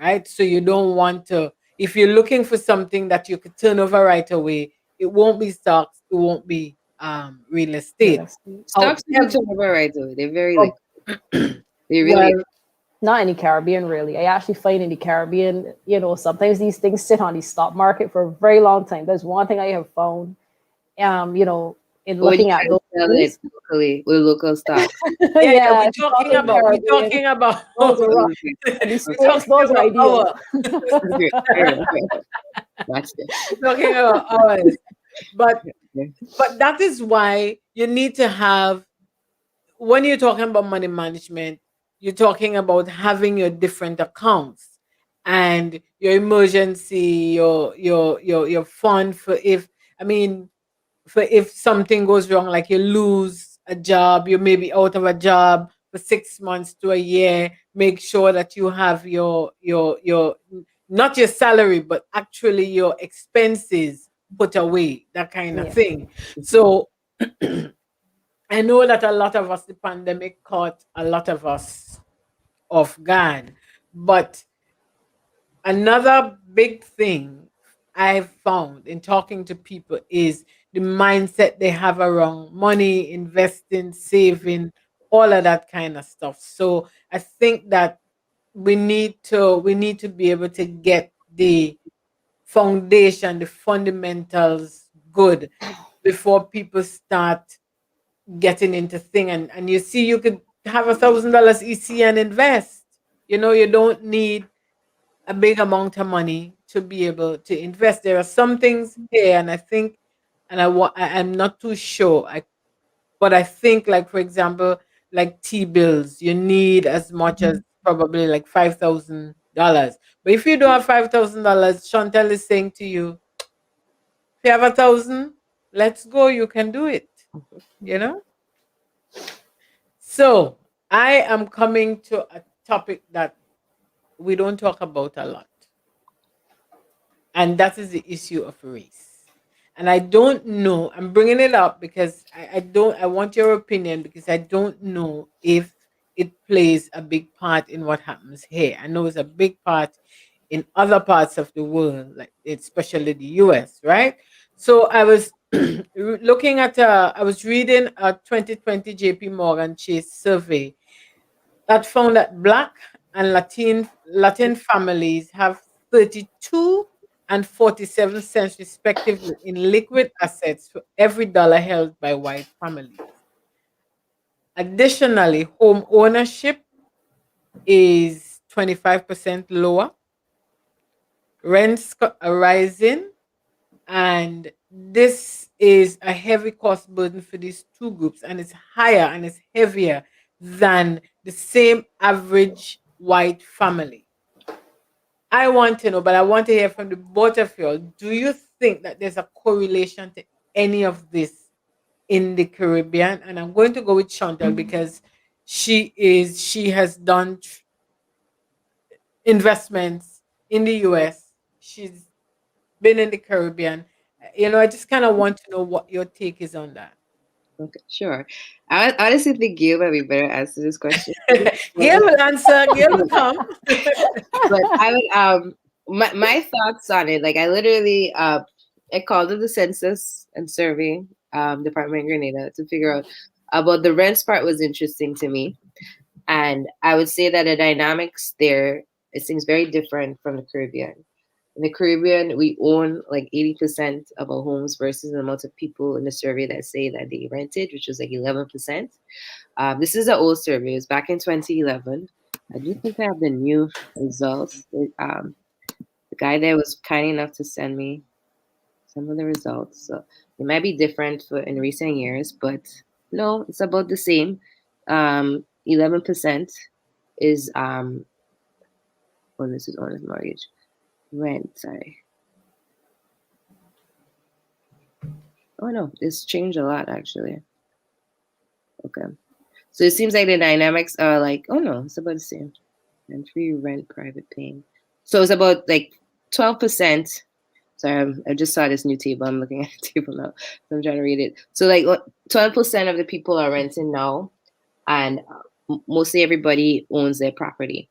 right? So you don't want to, if you're looking for something that you could turn over right away, it won't be stocks, it won't be real Real estate. estate. stocks to be However, turned over right away. They're very Oh, they well, really not in the Caribbean, really. I actually find in the Caribbean, sometimes these things sit on the stock market for a very long time. That's one thing I have found, in Or when you looking at try to those sell it things. locally with local stocks. yeah, yeah, Yeah, stock in the we're Caribbean, talking about those are rough. Okay. And the we're Okay. States, talking those are about ideal. Okay. Okay. That's it. we're talking about ours. But Okay. that is why you need to have, when you're talking about money management, you're talking about having your different accounts and your emergency, your fund for if, I mean, for if something goes wrong, like you lose a job, you may be out of a job for 6 months to a year. Make sure that you have your not your salary, but actually your expenses put away, that kind of Yeah. thing. So I know that a lot of us, the pandemic caught a lot of us off guard, but another big thing I've found in talking to people is the mindset they have around money, investing, saving, all of that kind of stuff. So I think that we need to be able to get the foundation, the fundamentals good before people start getting into thing. And you see, you could have $1,000 EC and invest. You don't need a big amount of money to be able to invest. There are some things here, and I think, and I'm not too sure. But I think, like for example, like T bills, you need as much as probably like $5,000. But if you don't have $5,000, Chantel is saying to you, if you have 1,000, let's go. You can do it. You know. So I am coming to a topic that we don't talk about a lot, and that is the issue of race. And I don't know, I'm bringing it up because I want your opinion, because I don't know if it plays a big part in what happens here. I know it's a big part in other parts of the world, like especially the US, right? So I was I was reading a 2020 JP Morgan Chase survey that found that Black and Latin families have 32 and 47 cents respectively in liquid assets for every dollar held by white families. Additionally, home ownership is 25% lower, are rising, and this is a heavy cost burden for these two groups, and it's higher and it's heavier than the same average white family. I want to know, but I want to hear from the both of you all. Do you think that there's a correlation to any of this in the Caribbean? And I'm going to go with Chantal because she has done investments in the US. She's been in the Caribbean. I just kind of want to know what your take is on that. Okay, sure. I honestly think Gail might be better answer this question. Gail will answer. Gail will come. But I would my thoughts on it, like I literally I called up the census and survey department in Grenada to figure out about the rents part was interesting to me. And I would say that the dynamics there, it seems very different from the Caribbean. In the Caribbean, we own like 80% of our homes versus the amount of people in the survey that say that they rented, which was like 11%. This is an old survey. It was back in 2011. I do think I have the new results. The guy there was kind enough to send me some of the results. So it might be different for in recent years, but no, it's about the same. 11% is this is owner's mortgage. Rent, sorry. Oh no, it's changed a lot actually. Okay. So it seems like the dynamics are like, oh no, it's about the same. And free rent, private paying. So it's about like 12%. Sorry, I just saw this new table. I'm looking at the table now. So I'm trying to read it. So like 12% of the people are renting now, and mostly everybody owns their property,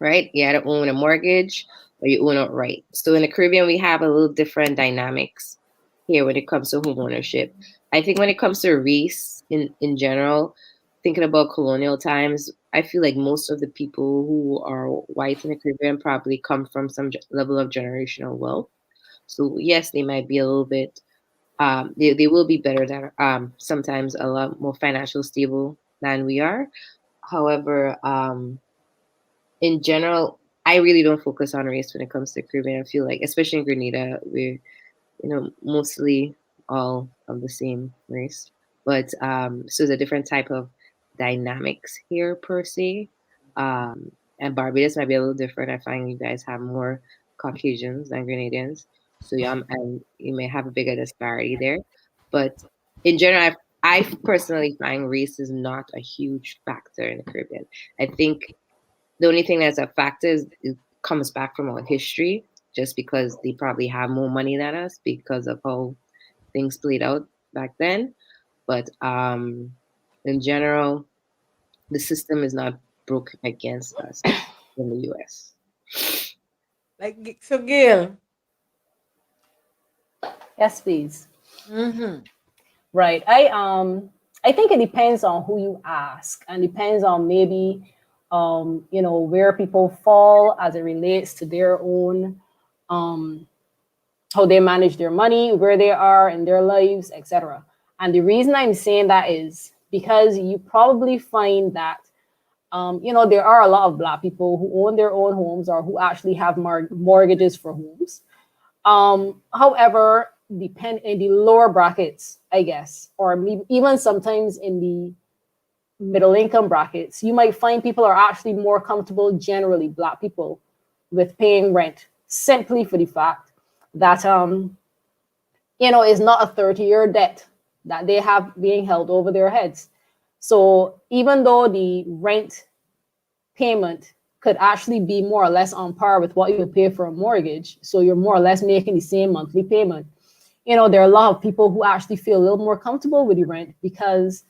right? You either own a mortgage or you own outright. So in the Caribbean, we have a little different dynamics here when it comes to home ownership. I think when it comes to race in general, thinking about colonial times, I feel like most of the people who are white in the Caribbean probably come from some level of generational wealth. So yes, they might be a little bit, they will be better than sometimes a lot more financial stable than we are. However, in general, I really don't focus on race when it comes to Caribbean. I feel like, especially in Grenada, we're mostly all of the same race. But so it's a different type of dynamics here per se. And Barbados might be a little different. I find you guys have more Caucasians than Grenadians, so yeah, and you may have a bigger disparity there. But in general, I personally find race is not a huge factor in the Caribbean. I think the only thing that's a factor is it comes back from our history, just because they probably have more money than us because of how things played out back then. But in general, the system is not broken against us in the US. So, Gail. Yes, please. Mm-hmm. Right. I think it depends on who you ask and depends on maybe where people fall as it relates to their own um how they manage their money, where they are in their lives, etc. And the reason I'm saying that is because you probably find that there are a lot of Black people who own their own homes or who actually have mortgages for homes. However, depend in the lower brackets, I guess, or even sometimes in the middle income brackets, you might find people are actually more comfortable, generally Black people, with paying rent simply for the fact that it's not a 30-year debt that they have being held over their heads. So even though the rent payment could actually be more or less on par with what you pay for a mortgage, so you're more or less making the same monthly payment. There are a lot of people who actually feel a little more comfortable with the rent because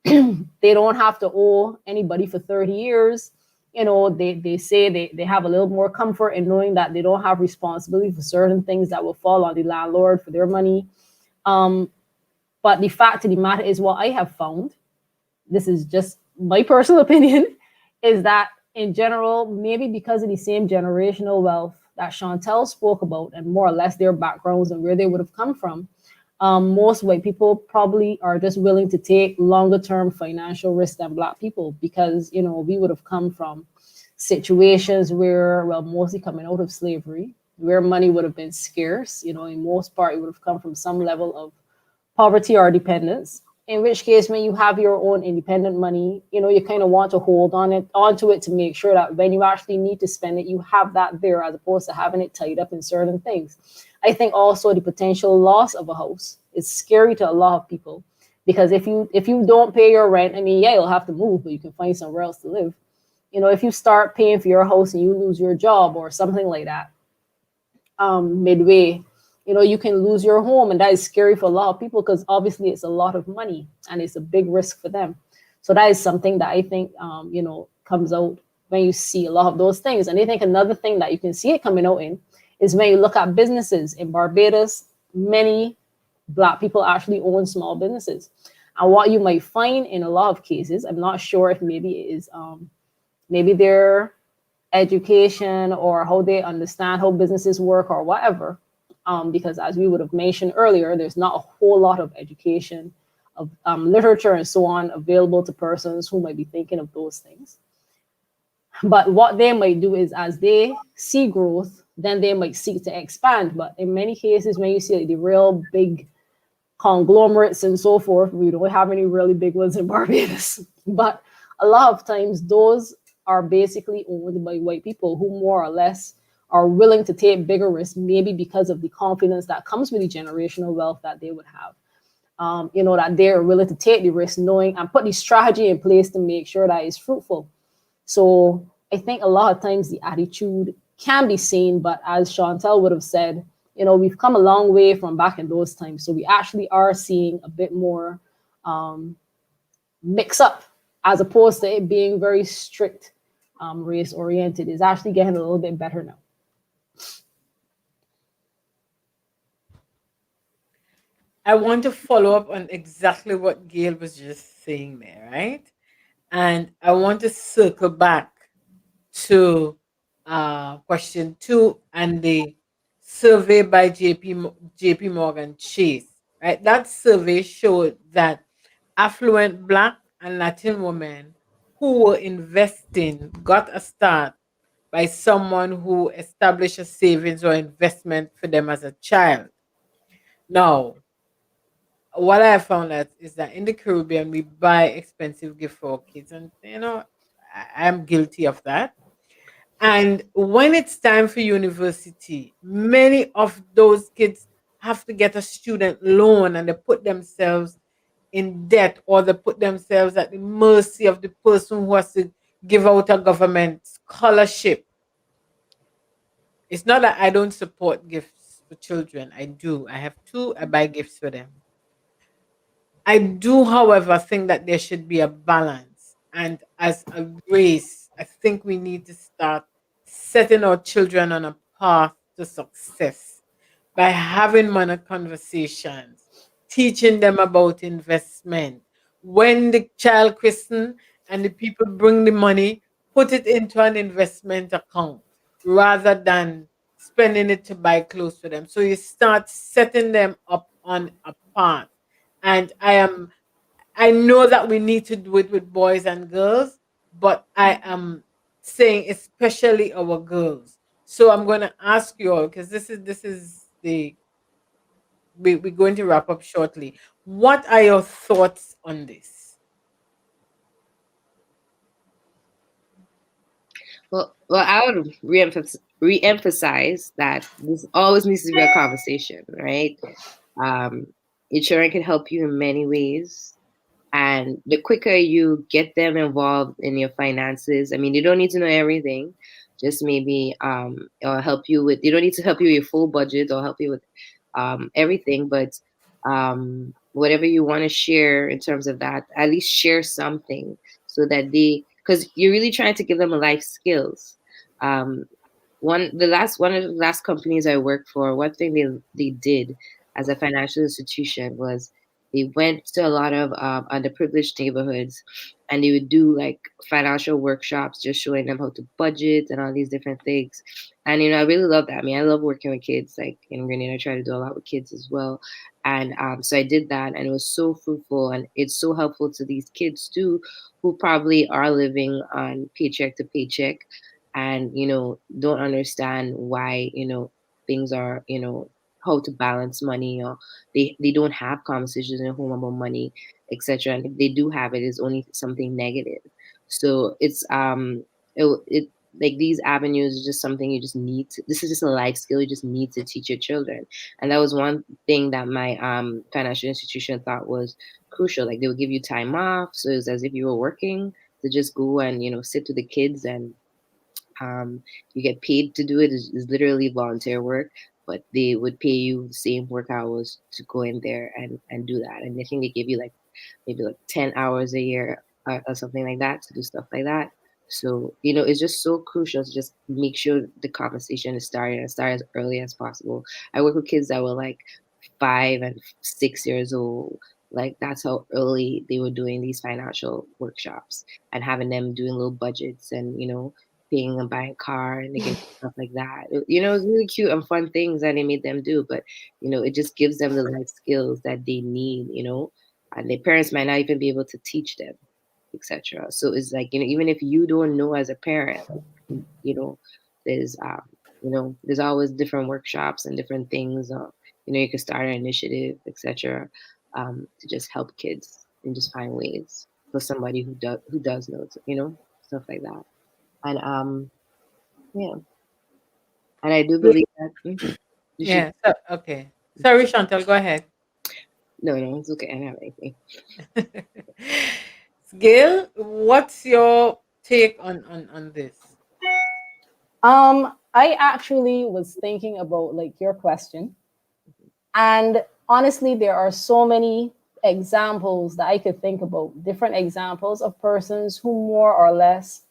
they don't have to owe anybody for 30 years. They say they have a little more comfort in knowing that they don't have responsibility for certain things that will fall on the landlord for their money. But the fact of the matter is, what I have found, this is just my personal opinion, is that in general, maybe because of the same generational wealth that Chantel spoke about and more or less their backgrounds and where they would have come from, most white people probably are just willing to take longer term financial risk than Black people because, we would have come from situations where, well, mostly coming out of slavery, where money would have been scarce. In most part, it would have come from some level of poverty or dependence. In which case, when you have your own independent money, you kind of want to hold onto it to make sure that when you actually need to spend it, you have that there as opposed to having it tied up in certain things. I think also the potential loss of a house is scary to a lot of people because if you don't pay your rent, I mean, yeah, you'll have to move, but you can find somewhere else to live. If you start paying for your house and you lose your job or something like that, midway, you can lose your home, and that is scary for a lot of people because obviously it's a lot of money and it's a big risk for them. So that is something that I think comes out when you see a lot of those things. And I think another thing that you can see it coming out in is when you look at businesses in Barbados. Many Black people actually own small businesses, and what you might find in a lot of cases, I'm not sure if maybe it is maybe their education or how they understand how businesses work or whatever. Because as we would have mentioned earlier, there's not a whole lot of education of literature and so on available to persons who might be thinking of those things. But what they might do is as they see growth, then they might seek to expand. But in many cases, when you see like the real big conglomerates and so forth, we don't have any really big ones in Barbados. But a lot of times those are basically owned by white people who more or less are willing to take bigger risks, maybe because of the confidence that comes with the generational wealth that they would have. That they're willing to take the risk, knowing and put the strategy in place to make sure that it's fruitful. So I think a lot of times the attitude can be seen, but as Chantel would have said, we've come a long way from back in those times. So we actually are seeing a bit more mix up as opposed to it being very strict race oriented. Is actually getting a little bit better now. I want to follow up on exactly what Gail was just saying there, right? And I want to circle back to question two and the survey by JP Morgan Chase, right? That survey showed that affluent Black and Latin women who were investing got a start by someone who established a savings or investment for them as a child. Now, what I found out is that in the Caribbean, we buy expensive gifts for our kids, and I'm guilty of that. And when it's time for university, many of those kids have to get a student loan and they put themselves in debt or they put themselves at the mercy of the person who has to give out a government scholarship. It's not that I don't support gifts for children. I do. I have two, I buy gifts for them. I do, however, think that there should be a balance. And as a race, I think we need to start setting our children on a path to success by having money conversations, teaching them about investment. When the child christen and the people bring the money, put it into an investment account rather than spending it to buy clothes for them. So you start setting them up on a path. And I know that we need to do it with boys and girls, but I am saying especially our girls. So I'm going to ask you all, because this is the we're going to wrap up shortly. What are your thoughts on this? Well, I would re-emphasize that this always needs to be a conversation, right? Um, Insurance can help you in many ways. And the quicker you get them involved in your finances, I mean, you don't need to know everything. Just maybe or help you with. You don't need to help you with your full budget or help you with everything, but whatever you want to share in terms of that, at least share something so that because you're really trying to give them a life skills. Um, one of the last companies I worked for, one thing they did as a financial institution was they went to a lot of underprivileged neighborhoods, and they would do like financial workshops, just showing them how to budget and all these different things. And I really love that. I mean, I love working with kids. Like in Grenada, I try to do a lot with kids as well. And so I did that, and it was so fruitful, and it's so helpful to these kids too, who probably are living on paycheck to paycheck and don't understand why things are how to balance money, or they don't have conversations at home about money, etc. And if they do have it, it's only something negative. So it's it like these avenues is just something you just need to, this is just a life skill you just need to teach your children. And that was one thing that my financial institution thought was crucial. Like they would give you time off, so it's as if you were working, to just go and sit with the kids, and you get paid to do it. Is literally volunteer work, but they would pay you the same work hours to go in there and do that. And I think they give you like maybe like 10 hours a year, or something like that, to do stuff like that. So it's just so crucial to just make sure the conversation is started and start as early as possible. I work with kids that were like 5 and 6 years old. Like that's how early they were doing these financial workshops and having them doing little budgets, and paying them buy a car and they get stuff like that. It's really cute and fun things that they made them do, but it just gives them the life skills that they need, and their parents might not even be able to teach them, etc. So it's like, even if you don't know as a parent, you know, there's there's always different workshops and different things. You can start an initiative, etc. To just help kids and just find ways for somebody who does know, stuff like that. And yeah, and I do believe that you should. Yeah. So, okay. Sorry, Chantal, go ahead. No, it's okay. I don't have anything. Gail, what's your take on this? I actually was thinking about like your question, and honestly, there are so many examples that I could think about, different examples of persons who more or less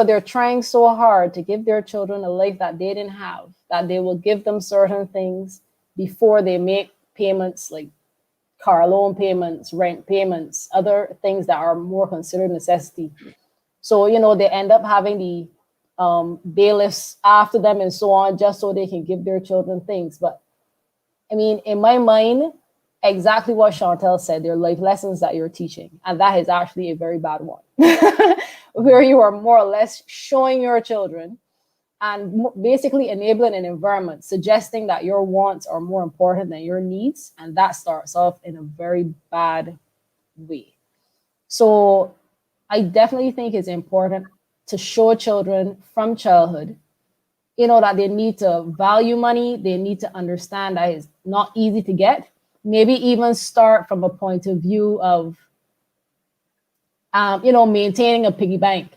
they're trying so hard to give their children a life that they didn't have, that they will give them certain things before they make payments like car loan payments, rent payments, other things that are more considered necessity. So, they end up having the bailiffs after them and so on, just so they can give their children things. But I mean, in my mind, exactly what Chantel said, they're life lessons that you're teaching. And that is actually a very bad one, where you are more or less showing your children and basically enabling an environment, suggesting that your wants are more important than your needs. And that starts off in a very bad way. So I definitely think it's important to show children from childhood, that they need to value money. They need to understand that it's not easy to get. Maybe even start from a point of view of, maintaining a piggy bank,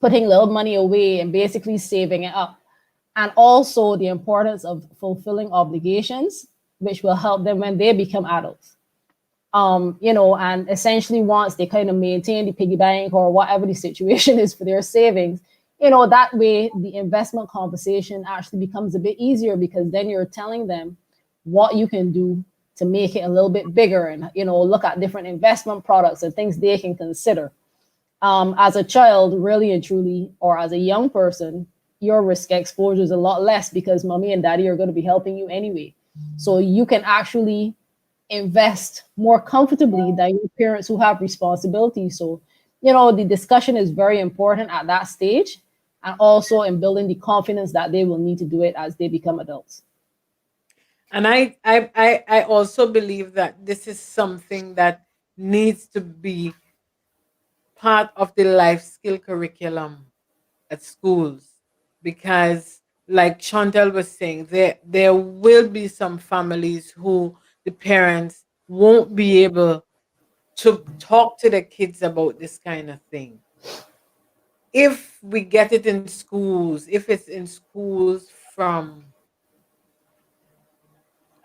putting little money away and basically saving it up. And also the importance of fulfilling obligations, which will help them when they become adults. And essentially once they kind of maintain the piggy bank or whatever the situation is for their savings, that way the investment conversation actually becomes a bit easier because then you're telling them what you can do to make it a little bit bigger and, look at different investment products and things they can consider. As a child, really and truly, or as a young person, your risk exposure is a lot less because mommy and daddy are going to be helping you anyway. So you can actually invest more comfortably than your parents who have responsibility. So, the discussion is very important at that stage and also in building the confidence that they will need to do it as they become adults. And I also believe that this is something that needs to be part of the life skill curriculum at schools, because like Chantel was saying, there will be some families who the parents won't be able to talk to the kids about this kind of thing. If we get it in schools, if it's in schools from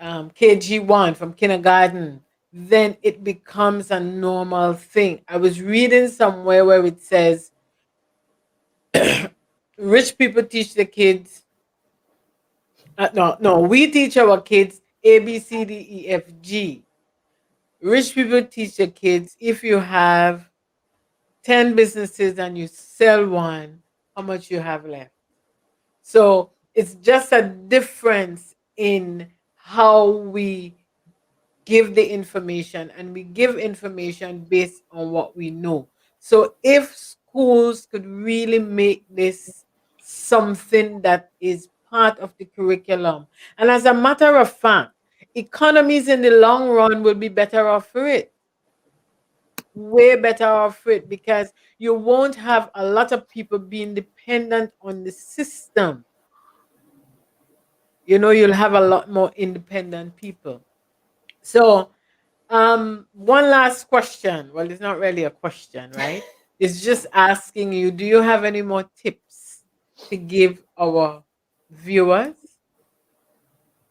KG1, from kindergarten, then it becomes a normal thing. I was reading somewhere where it says rich people teach the kids. No, no, we teach our kids A, B, C, D, E, F, G. Rich people teach the kids, if you have 10 businesses and you sell one, how much you have left. So it's just a difference in how we give the information, and we give information based on what we know. So if schools could really make this something that is part of the curriculum, and as a matter of fact, economies in the long run will be better off for it, way better off for it, because you won't have a lot of people being dependent on the system. You'll have a lot more independent people. So one last question. Well, it's not really a question, right? It's just asking you, do you have any more tips to give our viewers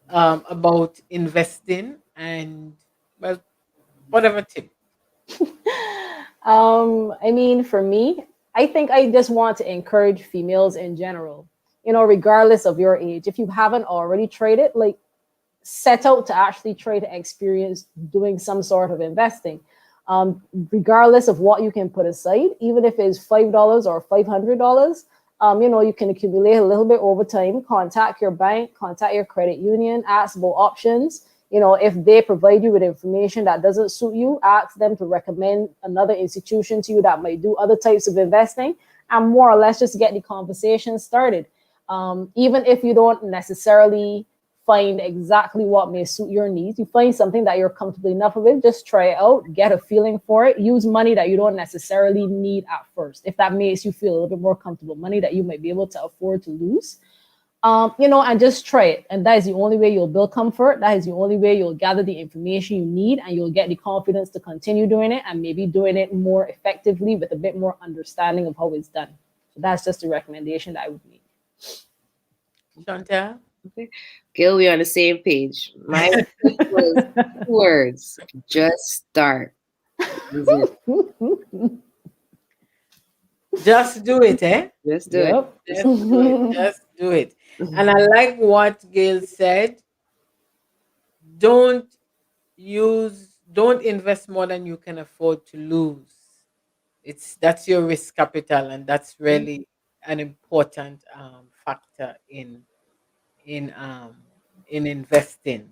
about investing and, well, whatever tip? I mean, for me, I think I just want to encourage females in general, regardless of your age. If you haven't already traded, like set out to actually try to experience doing some sort of investing, regardless of what you can put aside, even if it's $5 or $500. You can accumulate a little bit over time. Contact your bank, contact your credit union, ask about options. If they provide you with information that doesn't suit you, ask them to recommend another institution to you that might do other types of investing, and more or less just get the conversation started. Even if you don't necessarily find exactly what may suit your needs, you find something that you're comfortable enough with, just try it out, get a feeling for it. Use money that you don't necessarily need at first, if that makes you feel a little bit more comfortable, money that you might be able to afford to lose. And just try it. And that is the only way you'll build comfort. That is the only way you'll gather the information you need, and you'll get the confidence to continue doing it, and maybe doing it more effectively with a bit more understanding of how it's done. So that's just a recommendation that I would make. Chantel? Okay. Gil, we're on the same page. My was 2 words. Just start. Just do it, eh? Just do it. Yep. Just do it. Just do it. And I like what Gail said. Don't don't invest more than you can afford to lose. That's your risk capital, and that's really an important factor in um, in investing.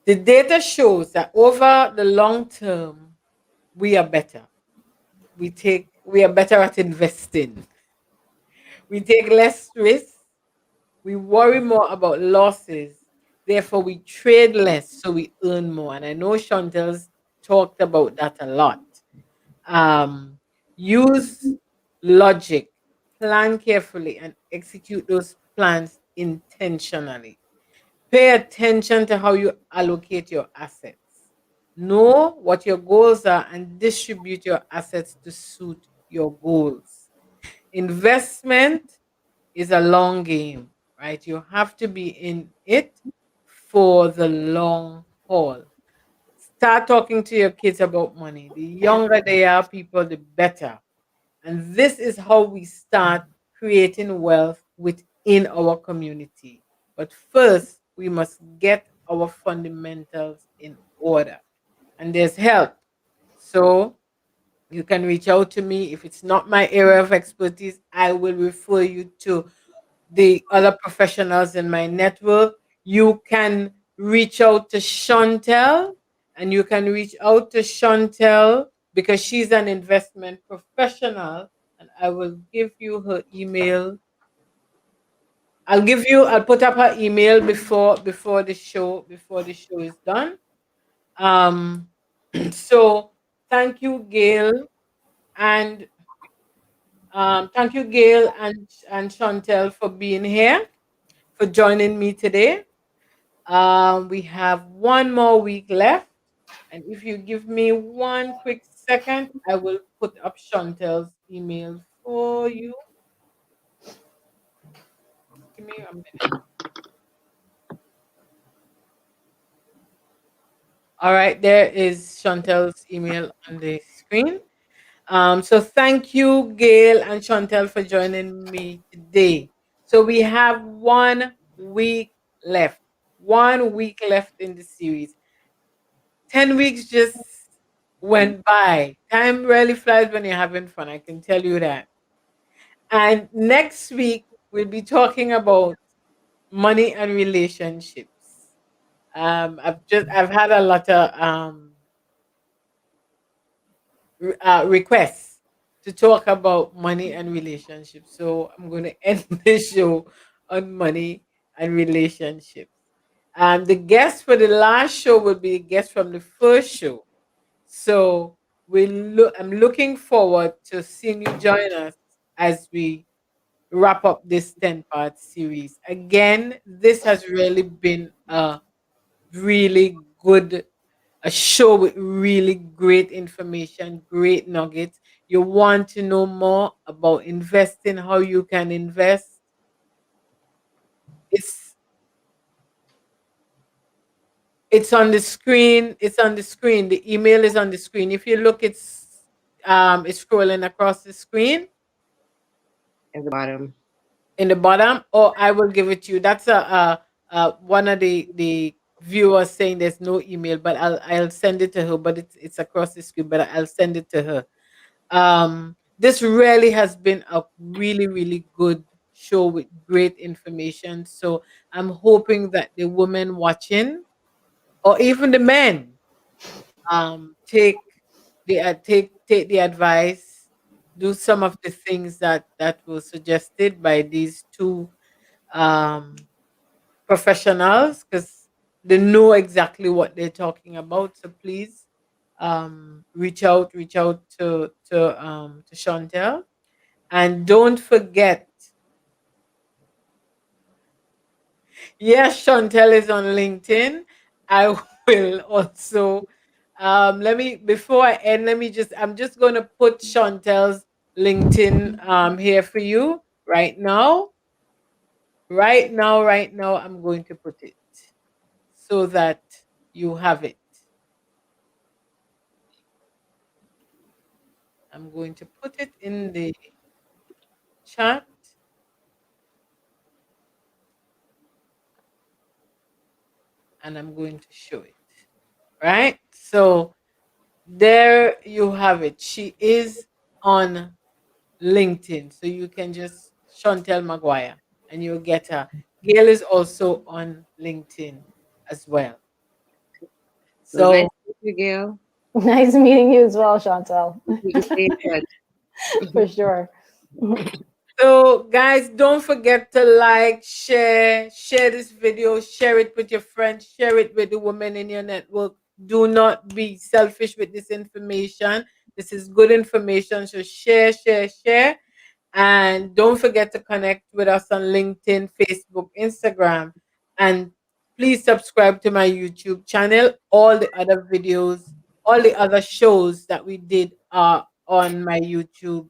The data shows that over the long term, we are better. We are better at investing. We take less risk. We worry more about losses. Therefore, we trade less, so we earn more. And I know Chantel's talked about that a lot. Um, Use logic, plan carefully, and execute those plans intentionally. Pay attention to how you allocate your assets. Know what your goals are and distribute your assets to suit your goals. Investment is a long game, right? You have to be in it for the long haul. Start talking to your kids about money. The younger they are, people, the better. And this is how we start creating wealth within our community. But first, we must get our fundamentals in order. And there's help. So you can reach out to me. If it's not my area of expertise, I will refer you to the other professionals in my network. You can reach out to Chantel, and you can reach out to Chantel because she's an investment professional, and I will give you her email. I'll put up her email before the show is done. Um so thank you, Gail, and thank you, Gail and Chantel, for being here, for joining me today. We have one more week left. And if you give me one quick second, I will put up Chantel's email for you. Give me a minute. All right, there is Chantel's email on the screen. So thank you, Gail and Chantel, for joining me today. So we have 1 week left. 1 week left in the series. 10 weeks just went by. Time really flies when you're having fun. I can tell you that. And next week, we'll be talking about money and relationships. I've had a lot of requests to talk about money and relationships. So I'm going to end the show on money and relationships. The guest for the last show will be a guest from the first show. So I'm looking forward to seeing you join us as we wrap up this 10-part series. Again, this has really been a really good a show with really great information, great nuggets. You want to know more about investing, how you can invest. It's it's on the screen. It's on the screen. The email is on the screen. If you look, it's scrolling across the screen at the bottom. in the bottom, or I will give it to you. That's one of the viewers saying there's no email, but I'll send it to her. But it's across the screen, but I'll send it to her. This really has been a really, really good show with great information. So I'm hoping that the women watching, or even the men, take take the advice, do some of the things that were suggested by these two um, professionals, because they know exactly what they're talking about. So please reach out to Chantel. And don't forget, yes, Chantel is on LinkedIn. I will also let me before I end, I'm just gonna put Chantel's LinkedIn here for you right now. Right now, I'm going to put it so that you have it. I'm going to put it in the chat, and I'm going to show it. Right? So there you have it. She is on LinkedIn. So you can just Chantel Maguire and you'll get her. Gail is also on LinkedIn as well. It was nice So to meet you, Gail. Nice meeting you as well, Chantel. We stay in touch. For sure. so guys, don't forget to like, share this video, share it with your friends, share it with the women in your network. Do not be selfish with this information. This is good information. So share. And don't forget to connect with us on LinkedIn, Facebook, Instagram. And please subscribe to my YouTube channel. All the other videos, all the other shows that we did are on my YouTube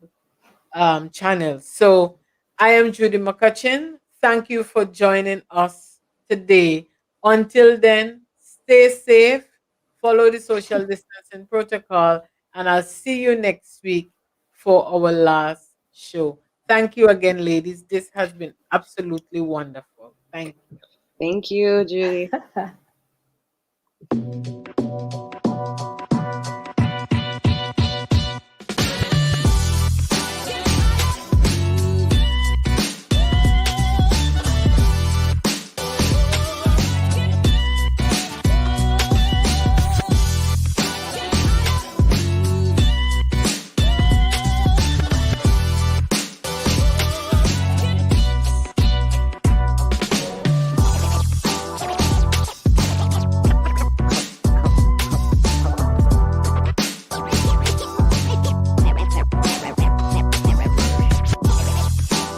channel. So I am Judy McCutcheon. Thank you for joining us today. Until then, stay safe, follow the social distancing protocol, and I'll see you next week for our last show. Thank you again, ladies. This has been absolutely wonderful. Thank you. Thank you, Julie.